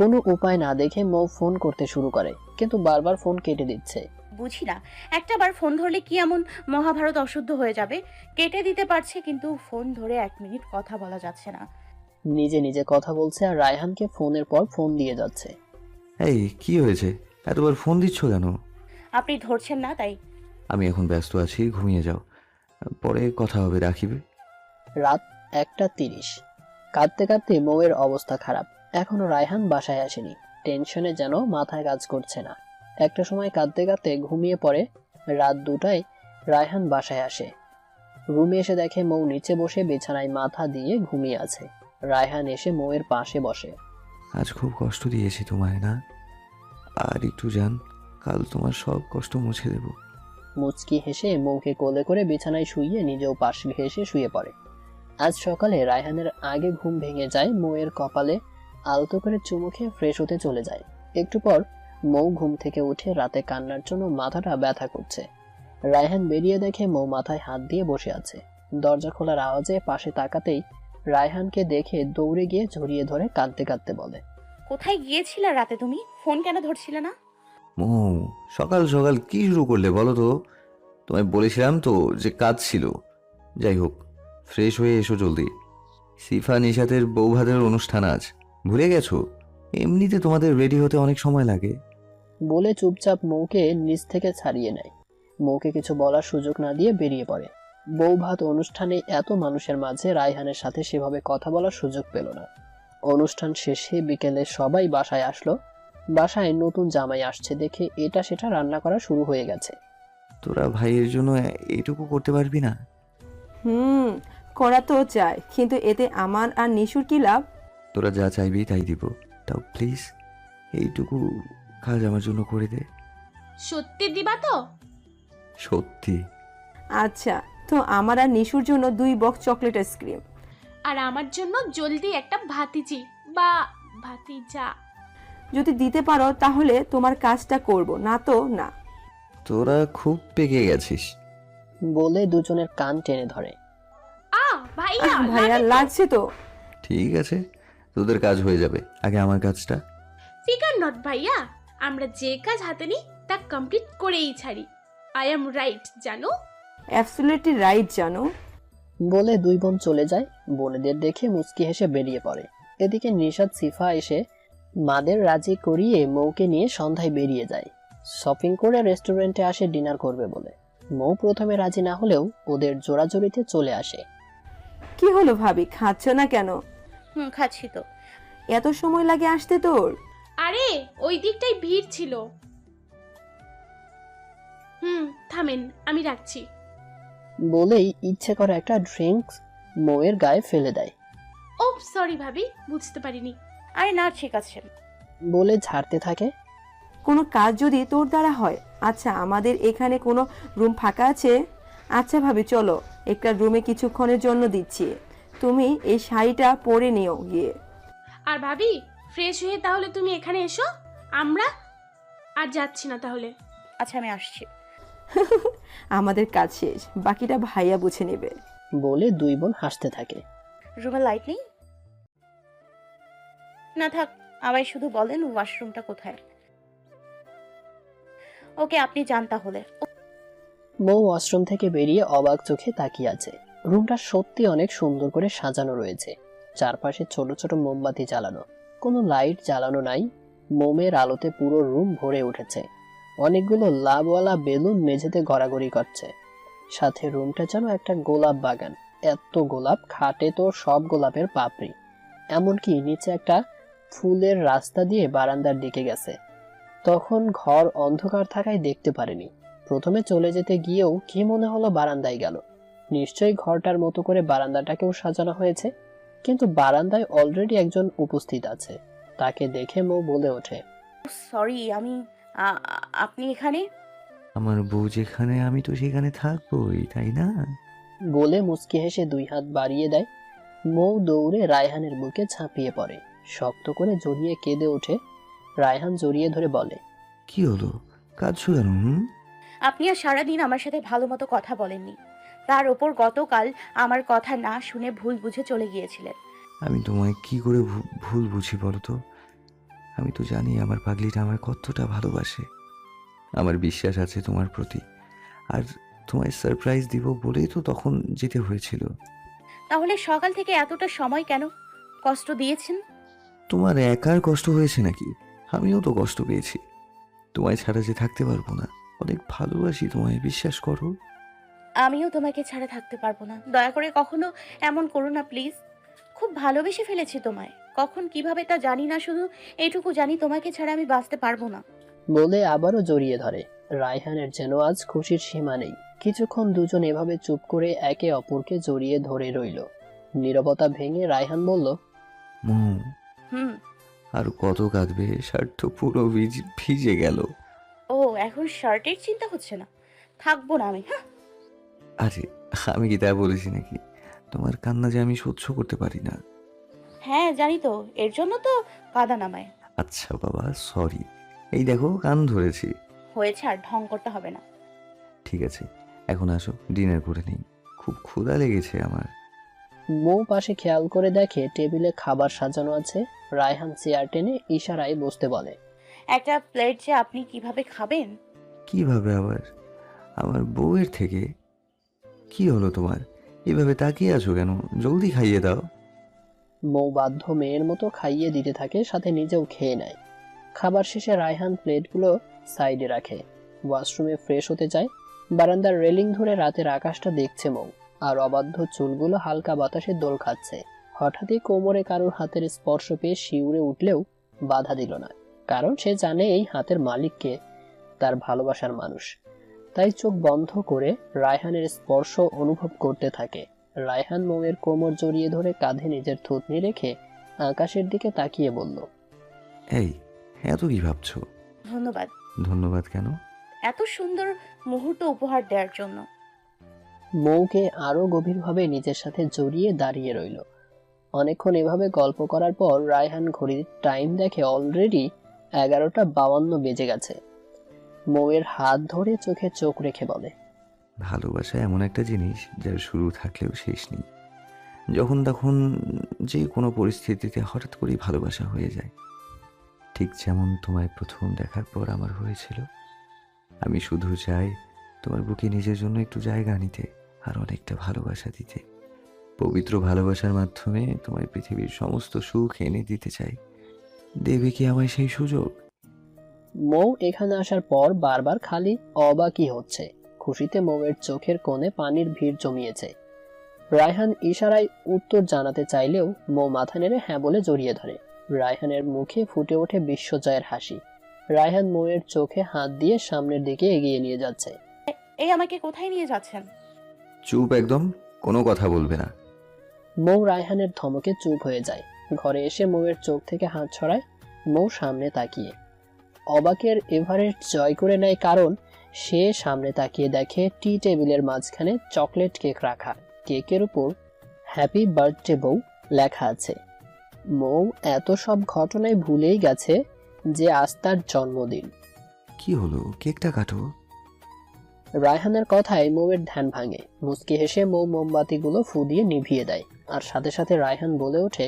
B: কোনো উপায় না দেখে মৌ ফোন করতে শুরু করে, কিন্তু বারবার ফোন কেটে দিচ্ছে।
A: বুঝি না, একটা বার ফোন ধরলে কি এমন মহাভারত অশুদ্ধ হয়ে যাবে? কেটে দিতে পারছে, কিন্তু ফোন ধরে 1 মিনিট কথা বলা যাচ্ছে না।
B: নিজে নিজে কথা বলছে আর রায়হানকে ফোনের পর ফোন দিয়ে যাচ্ছে।
C: এই কি হয়েছে, এতবার ফোন দিচ্ছ কেন?
A: আপনি ধরছেন না তাই।
C: আমি এখন ব্যস্ত আছি, ঘুমিয়ে যাও, পরে কথা হবে, রাখিবে।
B: রাত 1:30। কাঁদতে কাঁদতে মৌয়ের অবস্থা খারাপ। এখনো রায়হান বাসায় আসেনি। টেনশনে যেন মাথায় কাজ করছে না। একটা সময় কাঁদতে কাঁদতে ঘুমিয়ে পড়ে। রাত 2টায় রায়হান বাসায় আসে। রুমে এসে দেখে মৌ নিচে বসে বিছানায় মাথা দিয়ে ঘুমিয়ে আছে। রায়হান এসে মৌয়ের পাশে বসে।
C: আজ খুব কষ্ট দিয়েছি তোমায় না? আর একটু জান, কাল তোমার সব কষ্ট মুছে দেব।
B: মুচকি হেসে মৌকে কোলে করে বিছানায় শুইয়ে নিজেও পাশ ঘেঁষে শুয়ে পড়ে। আজ সকালে রায়হানের আগে ঘুম ভেঙে যায়। মৌয়ের কপালে আলতো করে চুমু খেয়ে ফ্রেশ হতে চলে যায়। একটু পর মৌ ঘুম থেকে উঠে রাতে কান্নার জন্য মাথাটা ব্যথা করছে। রায়হান বেরিয়ে দেখে মৌ মাথায় হাত দিয়ে বসে আছে। দরজা খোলার আওয়াজে পাশে তাকাতেই রায়হানকে দেখে দৌড়ে গিয়ে জড়িয়ে ধরে কাঁদতে কাঁদতে বলে,
A: কোথায় গিয়েছিলে রাতে তুমি? ফোন কেন ধরছিলে না?
C: মৌ, সকাল সকাল কি শুরু করলে বলো তো? তোমায় বলেছিলাম তো যে কাজ ছিল। যাই হোক, ফ্রেশ হয়ে এসো জলদি। সিফা নিশাতের বৌভাতের অনুষ্ঠান আজ, ভুলে গেছো? এমনিতে তোমাদের রেডি হতে অনেক সময় লাগে।
B: বলে চুপচাপ মৌকে নিচ থেকে ছাড়িয়ে নেয়। মৌকে কিছু বলার সুযোগ না দিয়ে বেরিয়ে পড়ে। বৌভাত অনুষ্ঠানে এত মানুষের মাঝে রায়হানের সাথে সেভাবে কথা বলার সুযোগ পেল না। অনুষ্ঠান শেষে বিকেলে সবাই বাসায় আসলো। বাসায় নতুন জামাই আসছে দেখে এটা সেটা রান্না করা শুরু হয়ে গেছে।
C: তোরা ভাইয়ের জন্য এইটুকু করতে পারবি না?
F: করা তো চাই, কিন্তু এতে আমার আর নিশুর কি লাভ?
C: তোরা যা চাইবি তাই দিব, তাও প্লিজ এইটুকু কাজ আমার জন্য করে দে।
D: সত্যি দিবা তো?
C: সত্যি।
F: আচ্ছা, তো আমার আর নিশুর জন্য 2 বক্স চকলেট আইসক্রিম।
D: আর আমার জন্য জলদি একটা ভাতিজি বা ভাতিজা।
F: যদি দিতে পারো তাহলে তোমার কাজটা করব, না তো না।
C: তোরা খুব পেকে গেছিস।
B: বলে দুজনের কান টেনে ধরে।
D: ভাইয়া
F: ভাইয়া লাগছে তো।
C: ঠিক আছে, তোদের কাজ হয়ে যাবে, আগে আমার কাজটা।
D: ফিকার নট ভাইয়া, আমরা যে কাজ হাতে নিই তা কমপ্লিট করেই ছাড়ি। আই এম রাইট জানো?
F: অ্যাবসলিউটলি রাইট জানো।
B: বলে দুই বোন চলে যায়। বোনেদের দেখে মুচকি হেসে বেরিয়ে পড়ে। এদিকে নিশাত সিফা এসে মাদের রাজি করিয়ে মৌকে নিয়ে সন্ধ্যায় বেরিয়ে যায়। শপিং করে রেস্টুরেন্টে আসে ডিনার করবে বলে। মৌ প্রথমে রাজি না হলেও ওদের জোরাজোরিতে চলে আসে।
F: কি হলো ভাবি, খাচ্ছ না কেন?
A: খাচ্ছি তো।
F: এত সময় লাগে আসতে তোর?
D: আরে ওই দিকটাই ভিড় ছিল। থামেন, আমি রাখছি।
B: বলেই ইচ্ছে করে একটা ড্রিঙ্কস মৌয়ের গায়ে ফেলে দেয়।
D: ও সরি ভাবি, বুঝতে পারিনি।
A: আরে না, ঠিক আছে।
B: বলে ঝাড়তে থাকে।
F: কোনো কাজ যদি তোর দ্বারা হয়। আচ্ছা, আমাদের এখানে কোনো রুম ফাঁকা আছে? আচ্ছা ভাবি, চলো একটা রুমে কিছুক্ষণের জন্য দিচ্ছি, তুমি এই শাড়িটা পরে নিও গিয়ে।
D: আর ভাবি, ফ্রেশ হয়ে তাহলে তুমি এখানে এসো, আমরা আর যাচ্ছি না তাহলে।
A: আচ্ছা, আমি আসছি।
F: আমাদের কাজ শেষ, বাকিটা ভাইয়া বুঝে নেবে।
B: বলে দুই বোন হাসতে থাকে।
A: রুমে লাইট নেই? না থাক, আমায় শুধু বলেন ওয়াশরুমটা কোথায়। ওকে, আপনি যান তাহলে।
B: মৌ ওয়াশরুম থেকে বেরিয়ে অবাক চোখে তাকিয়ে আছে। রুমটা সত্যি অনেক সুন্দর করে সাজানো রয়েছে। চারপাশে ছোট ছোট মোমবাতি জ্বালানো, কোনো লাইট জ্বালানো নাই। মোমের আলোতে পুরো রুম ভরে উঠেছে। অনেকগুলো লাভওয়ালা বেলুন মেঝেতে গড়াগড়ি করছে। সাথে রুমটা যেন একটা গোলাপ বাগান। এত গোলাপ, খাটে তো সব গোলাপের পাপড়ি। এমনকি নিচে একটা ফুলের রাস্তা দিয়ে বারান্দার দিকে গেছে। তখন ঘর অন্ধকার থাকায় দেখতে পারেনি। প্রথমে চলে যেতে গিয়েও কি মনে হলো বারান্দায় গেল। নিশ্চয়ই ঘরটার মতো করে বারান্দাটাকেও সাজানো হয়েছে, কিন্তু বারান্দায় অলরেডি একজন উপস্থিত আছে। তাকে দেখে মৌ বলে ওঠে,
A: সরি, আপনি এখানে?
C: আমার বউ যেখানে আমি তো সেখানে থাকবোই, তাই না?
B: বলে মুচকি হেসে 2 হাত বাড়িয়ে দেয়। মৌ দৌড়ে রায়হানের বুকে ঝাঁপিয়ে পড়ে, শক্ত করে জড়িয়ে কেঁদে ওঠে। রায়হান জড়িয়ে ধরে বলে,
C: কি হলো, কাঁদছো কেন?
A: আপনি আর সারাদিন আমার সাথে ভালো মতো কথা বলেননি। তার ওপর গতকাল আমার কথা না শুনে ভুল বুঝে চলে গিয়েছিলেন।
C: আমি তোমায় কি করে ভুল বুঝি বলো তো? আমি তো জানি আমার পাগলিটা আমার কতটা ভালোবাসে। আমার বিশ্বাস আছে তোমার প্রতি, আর তোমায় সারপ্রাইজ দিব বলেই তো তখন যেতে হয়েছিল।
A: তাহলে সকাল থেকে এতটা সময় কেন কষ্ট দিয়েছেন?
C: তোমার একার কষ্ট হয়েছে নাকি? আমিও তো কষ্ট পেয়েছি। তোমায় ছাড়া যে থাকতে পারবো না। অনেক ভালোবাসি তোমায়, বিশ্বাস করো।
A: আমিও তোমাকে ছাড়া থাকতে পারবো না। দয়া করে কখনো এমন করো না প্লিজ। খুব ভালোবেসে ফেলেছি তোমায়, কখন কিভাবে তা জানি না, শুধু এইটুকু জানি তোমাকে ছাড়া আমি বাঁচতে পারবো না।
B: বলে আবারও জড়িয়ে ধরে। রায়হানের যেন আজ খুশির সীমা নেই। কিছুক্ষণ দুজন এভাবে চুপ করে একে অপরকে জড়িয়ে ধরে রইল। নীরবতা ভেঙে রায়হান বলল,
C: মৌ,
A: হুম।
C: আর কত কাঁদবে? শার্ট তো পুরো ভিজে গেল।
A: ও, এখন শার্টের চিন্তা হচ্ছে না? থাকবো না আমি। হ্যাঁ,
C: আরে আমি কি তা বলেছি নাকি? তোমার কান্না যে আমি সহ্য করতে পারি না।
A: হ্যাঁ জানি তো, এর জন্য তো কাঁদা নামায়।
C: আচ্ছা বাবা, সরি। এই দেখো কান ধরেছি।
A: হয়েছে, আর ঢং করতে হবে না।
C: ঠিক আছে, এখন আসো ডিনার করে নেই, খুব ক্ষুধা লেগেছে আমার।
B: মৌ পাশে খেয়াল করে দেখে টেবিলে খাবার সাজানো আছে। রায়হান চেয়ার টেনে ইশারায় বসতে বলে।
A: একটা প্লেট যে আপনি কিভাবে খাবেন?
C: কিভাবে আবার? আমার বউয়ের থেকে? কি হলো তোমার? এভাবে তাকিয়ে আছো কেন? জলদি খাইয়ে দাও।
B: মৌ বাধ্য মেয়ের মতো খাইয়ে দিতে থাকে, সাথে নিজেও খেয়ে নেয়। খাবার শেষে রায়হান প্লেটগুলো সাইডে রাখে, ওয়াশরুমে ফ্রেশ হতে যায়। বারান্দার রেলিং ধরে রাতের আকাশটা দেখছে মৌ, আর অবাধ্য চুলগুলো হালকা বাতাসে দোল খাচ্ছে। হঠাৎই কোমরে কারোর হাতের স্পর্শ পেয়ে শিউরে উঠলেও বাধা দিল না, কারণ সে জানে এই হাতের মালিককে, তার ভালোবাসার মানুষ। তাই চোখ বন্ধ করে রায়হানের স্পর্শ অনুভব করতে থাকে। রায়হান মৌয়ের কোমর জড়িয়ে ধরে কাঁধে নিজের থুতনি রেখে আকাশের দিকে তাকিয়ে বলল,
C: এই, এত কি ভাবছো?
A: ধন্যবাদ।
C: ধন্যবাদ কেন?
A: এত সুন্দর মুহূর্ত উপহার দেওয়ার জন্য।
B: মৌকে আরো গভীরভাবে নিজের সাথে জড়িয়ে দাঁড়িয়ে রইল। অনেকক্ষণ এভাবে গল্প করার পর রায়হান ঘড়ির টাইম দেখে অলরেডি 11:52 বেজে গেছে। মৌয়ের হাত ধরে চোখে চোখ রেখে বলে,
C: ভালোবাসা এমন একটা জিনিস যার শুরু থাকলেও শেষ নেই। যখন তখন যে কোনো পরিস্থিতিতে হঠাৎ করেই ভালোবাসা হয়ে যায়, ঠিক যেমন তোমায় প্রথম দেখার পর আমার হয়েছিল। আমি শুধু চাই তোমার বুকে নিজের জন্য একটু জায়গা নিতে, আর অনেকটা ভালোবাসা দিতে। পবিত্র ভালোবাসার মাধ্যমে তোমার পৃথিবীর সমস্ত সুখ এনে দিতে চাই। দেবে কি আমায় সেই সুযোগ?
B: মৌ এখানে আসার পর বারবার খালি অবাকই হচ্ছে। খুশিতে মৌয়ের চোখের কোণে পানির ভিড় জমিয়েছে। রায়হান ইশারায় উত্তর জানাতে চাইলেও মৌ মাথা নেড়ে হ্যাঁ বলে জড়িয়ে ধরে। রায়হানের মুখে ফুটে ওঠে বিশ্বজয়ের হাসি। রায়হান মৌয়ের চোখে হাত দিয়ে সামনের দিকে এগিয়ে নিয়ে যাচ্ছে।
A: এই আমাকে কোথায় নিয়ে যাচ্ছেন?
C: চুপ একদম, কোনো কথা বলবে না।
B: মৌ রায়হানের ধমকে চুপ হয়ে যায়। ঘরে এসে মৌয়ের চোখ থেকে হাত ছড়ায়। মৌ সামনে তাকিয়ে অবাকের এভারেস্ট জয় করে নেয়, কারণ সে সামনে তাকিয়ে দেখে টি টেবিলের মাঝখানে চকলেট কেক রাখা। কেকের উপর হ্যাপি বার্থডে বউ লেখা আছে। মৌ এত সব ঘটনায় ভুলেই গেছে যে আজ তার জন্মদিন।
C: কি হলো? কেকটা কাটো।
B: রায়হানের কথায় মৌয়ের ধ্যান ভাঙে। মুচকি হেসে মৌ মোমবাতিগুলো ফু দিয়ে নিভিয়ে দেয়, আর সাথে সাথে রায়হান বলে ওঠে,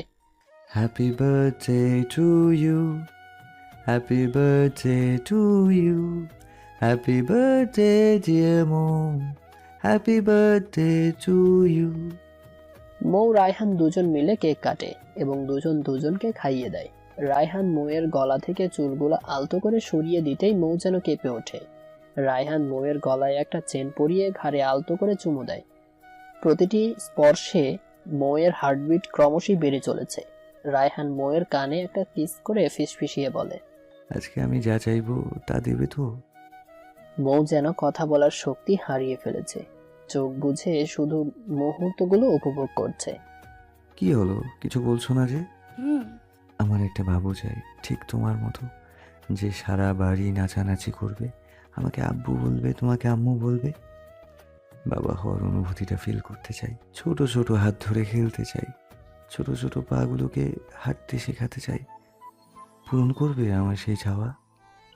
C: happy birthday to you, happy birthday to you, happy birthday dear mom, happy birthday to you.
B: Mou Raihan দুজন মিলে কেক কাটে এবং দুজন দুজনকে খাইয়ে দেয়। রায়হান মৌয়ের গলা থেকে চুলগুলো আলতো করে সরিয়ে দিতেই মৌ যেন কেঁপে ওঠে। রায়হান মৌয়ের গলায় একটা চেন পরিয়ে ঘাড়ে আলতো করে চুমু দেয়। প্রতিটি স্পর্শে মৌয়ের হার্টবিট ক্রমশই বেড়ে চলেছে। রায়হান মৌয়ের কানে একটা কিস করে ফিসফিসিয়ে বলে,
C: আজকে আমি যা চাইবো তা দেবে তো?
B: মৌ যেন কথা বলার শক্তি হারিয়ে ফেলেছে। চোখ বুঝে শুধু মুহূর্তগুলো উপভোগ করছে।
C: কি হলো, কিছু বলছো না যে?
A: হুম।
C: আমার একটা বাবু চাই, ঠিক তোমার মতো, যে সারা বাড়ি নাচানাচি করবে, আমাকে আব্বু বলবে, তোমাকে আম্মু বলবে। বাবা হওয়ার অনুভূতিটা ফিল করতে চাই। ছোট ছোট হাত ধরে খেলতে চাই, ছোট ছোট পাগুলোকে হাঁটতে শেখাতে চাই। পূরণ করবে আমার সেই চাওয়া?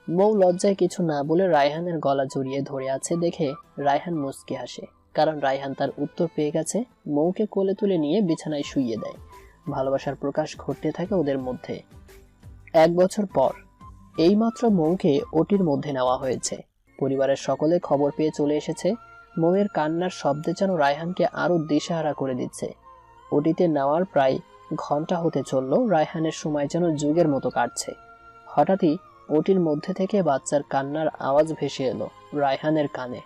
B: মৌ লজ্জায় কিছু না বলে রায়হানের গলা জড়িয়ে ধরে আছে দেখে রায়হান মুচকি হাসে, কারণ রায়হান তার উত্তর পেয়ে গেছে। মৌকে কোলে তুলে নিয়ে বিছানায় শুইয়ে দেয়। ভালোবাসার প্রকাশ ঘটতে থাকে ওদের মধ্যে। 1 বছর পর এইমাত্র মৌকে ওটির মধ্যে নেওয়া হয়েছে। পরিবারের সকলে খবর পেয়ে চলে এসেছে। মৌয়ের কান্নার শব্দে যেন রায়হানকে আরো দিশেহারা করে দিচ্ছে। ওটিতে নেওয়ার প্রায় ঘন্টা হতে চলল। রায়হানের সময় যেন যুগের মতো কাটছে। হঠাৎই ওটির মধ্যে থেকে বাচ্চার কান্নার আওয়াজ ভেসে এলো রায়হানের কানে।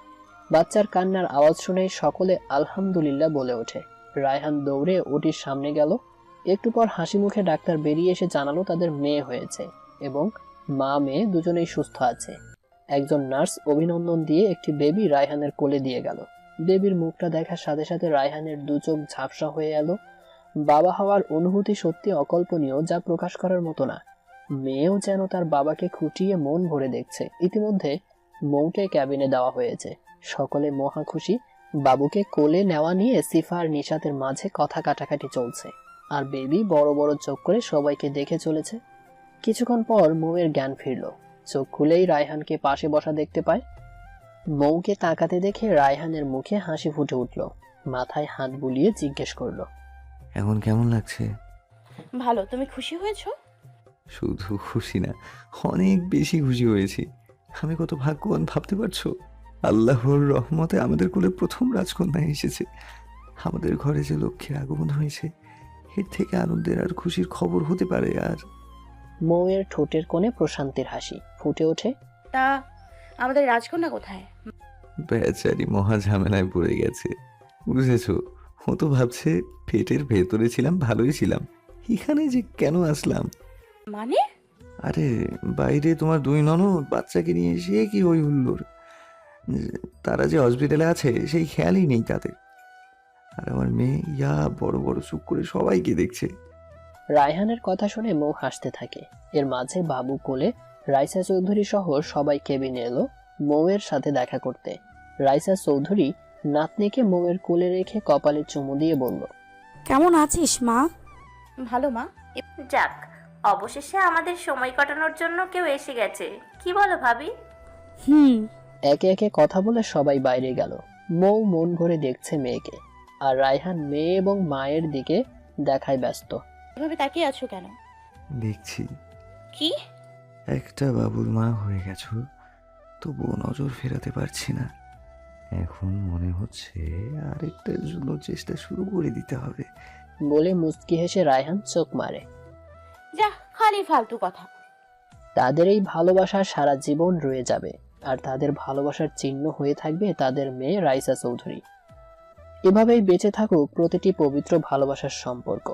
B: বাচ্চার কান্নার আওয়াজ শুনেই সকলে আলহামদুলিল্লাহ বলে ওঠে। রায়হান দৌড়ে ওটির সামনে গেল। একটু পর হাসি মুখে ডাক্তার বেরিয়ে এসে জানালো তাদের মেয়ে হয়েছে এবং মা মেয়ে দুজনেই সুস্থ আছে। একজন নার্স অভিনন্দন দিয়ে একটি বেবি রায়হানের কোলে দিয়ে গেল। বেবির মুখটা দেখার সাথে সাথে রায়হানের দু চোখ ঝাপসা হয়ে এলো। বাবা হওয়ার অনুভূতি সত্যি অকল্পনীয়, যা প্রকাশ করার মতো না। মেয়েও যেন তার বাবাকে খুঁটিয়ে মন ভরে দেখছে। ইতিমধ্যে মৌকে ক্যাবিনে দেওয়া হয়েছে। সকলে মহা খুশি। বাবুকে কোলে নেওয়া নিয়ে সিফা আর নিশাতের মাঝে কথা কাটাকাটি চলছে, আর বেবি বড় বড় চোখ করে সবাইকে দেখে চলেছে। কিছুক্ষণ পর মৌয়ের জ্ঞান ফিরল। চোখ খুলেই রায়হানকে পাশে বসা দেখতে পায়। মৌকে তাকাতে দেখে রায়হানের মুখে হাসি ফুটে উঠল। মাথায় হাত বুলিয়ে জিজ্ঞেস করলো,
C: এখন কেমন লাগছে?
A: ভালো। তুমি খুশি হয়েছো?
C: শুধু খুশি না, অনেক বেশি খুশি হয়েছি। আমি কত ভাগ্যবান ভাবতে পারছো? আল্লাহর রহমতে আমাদের কোলে প্রথম রাজকন্যা এসেছে। আমাদের ঘরে যে লক্ষ্মীর আগমন হয়েছে, এর থেকে আনন্দের আর খুশির খবর হতে পারে? আর
B: মৌয়ের ঠোঁটের কোণে প্রশান্তির হাসি ফুটে ওঠে।
A: তা আমাদের রাজকন্যা কোথায়?
C: বেচারি মহা ঝামেলায় পড়ে গেছে, বুঝেছো? ও তো ভাবছে পেটের ভেতরে ছিলাম, ভালোই ছিলাম, এখানে যে কেন আসলাম।
A: মানে?
C: আরে বাইরে তোমার দুই ননদ বাচ্চাকে নিয়ে এসে কি হই হুল্লোড়, তারা যে হসপিটালে আছে সেই খেয়ালই নেই তাদের। আর আমার মেয়ে ইয়া বড় বড় চুপ করে সবাইকে দেখছে।
B: রায়হানের কথা শুনে মৌ হাসতে থাকে। এর মাঝে বাবু কোলে রাইসা চৌধুরী সহ সবাই কেবিনে এলো মৌয়ের সাথে দেখা করতে। রাইসা চৌধুরী নাতনিকে মৌয়ের কোলে রেখে কপালে চুমু দিয়ে বলল,
E: কেমন আছিস মা?
A: ভালো মা।
H: যাক, অবশেষে আমাদের সময় কাটানোর জন্য কেউ এসে গেছে, কি বলো ভাবি?
E: হুম।
B: একে একে কথা বলে সবাই বাইরে গেল। মৌ মন ভরে দেখছে মেয়েকে, আর রায়হান মেয়ে এবং মায়ের দিকে দেখায় ব্যস্ত।
A: এভাবে তাকিয়ে আছো কেন?
C: দেখছি
A: কি?
C: একটা বাবুর মা হয়ে গেছো, তবুও নজর ফেরাতে পারছি না। এখন মনে হচ্ছে আরেকটার জন্য চেষ্টা শুরু করে দিতে হবে।
B: বলে মুচকি হেসে রায়হান চোখ মারে।
A: যা, খালি ফালতু কথা।
B: তাদের এই ভালোবাসা সারা জীবন রয়ে যাবে, আর তাদের ভালোবাসার চিহ্ন হয়ে থাকবে তাদের মেয়ে রাইসা চৌধুরী। এভাবেই বেঁচে থাকুক প্রতিটি পবিত্র ভালোবাসার সম্পর্ক।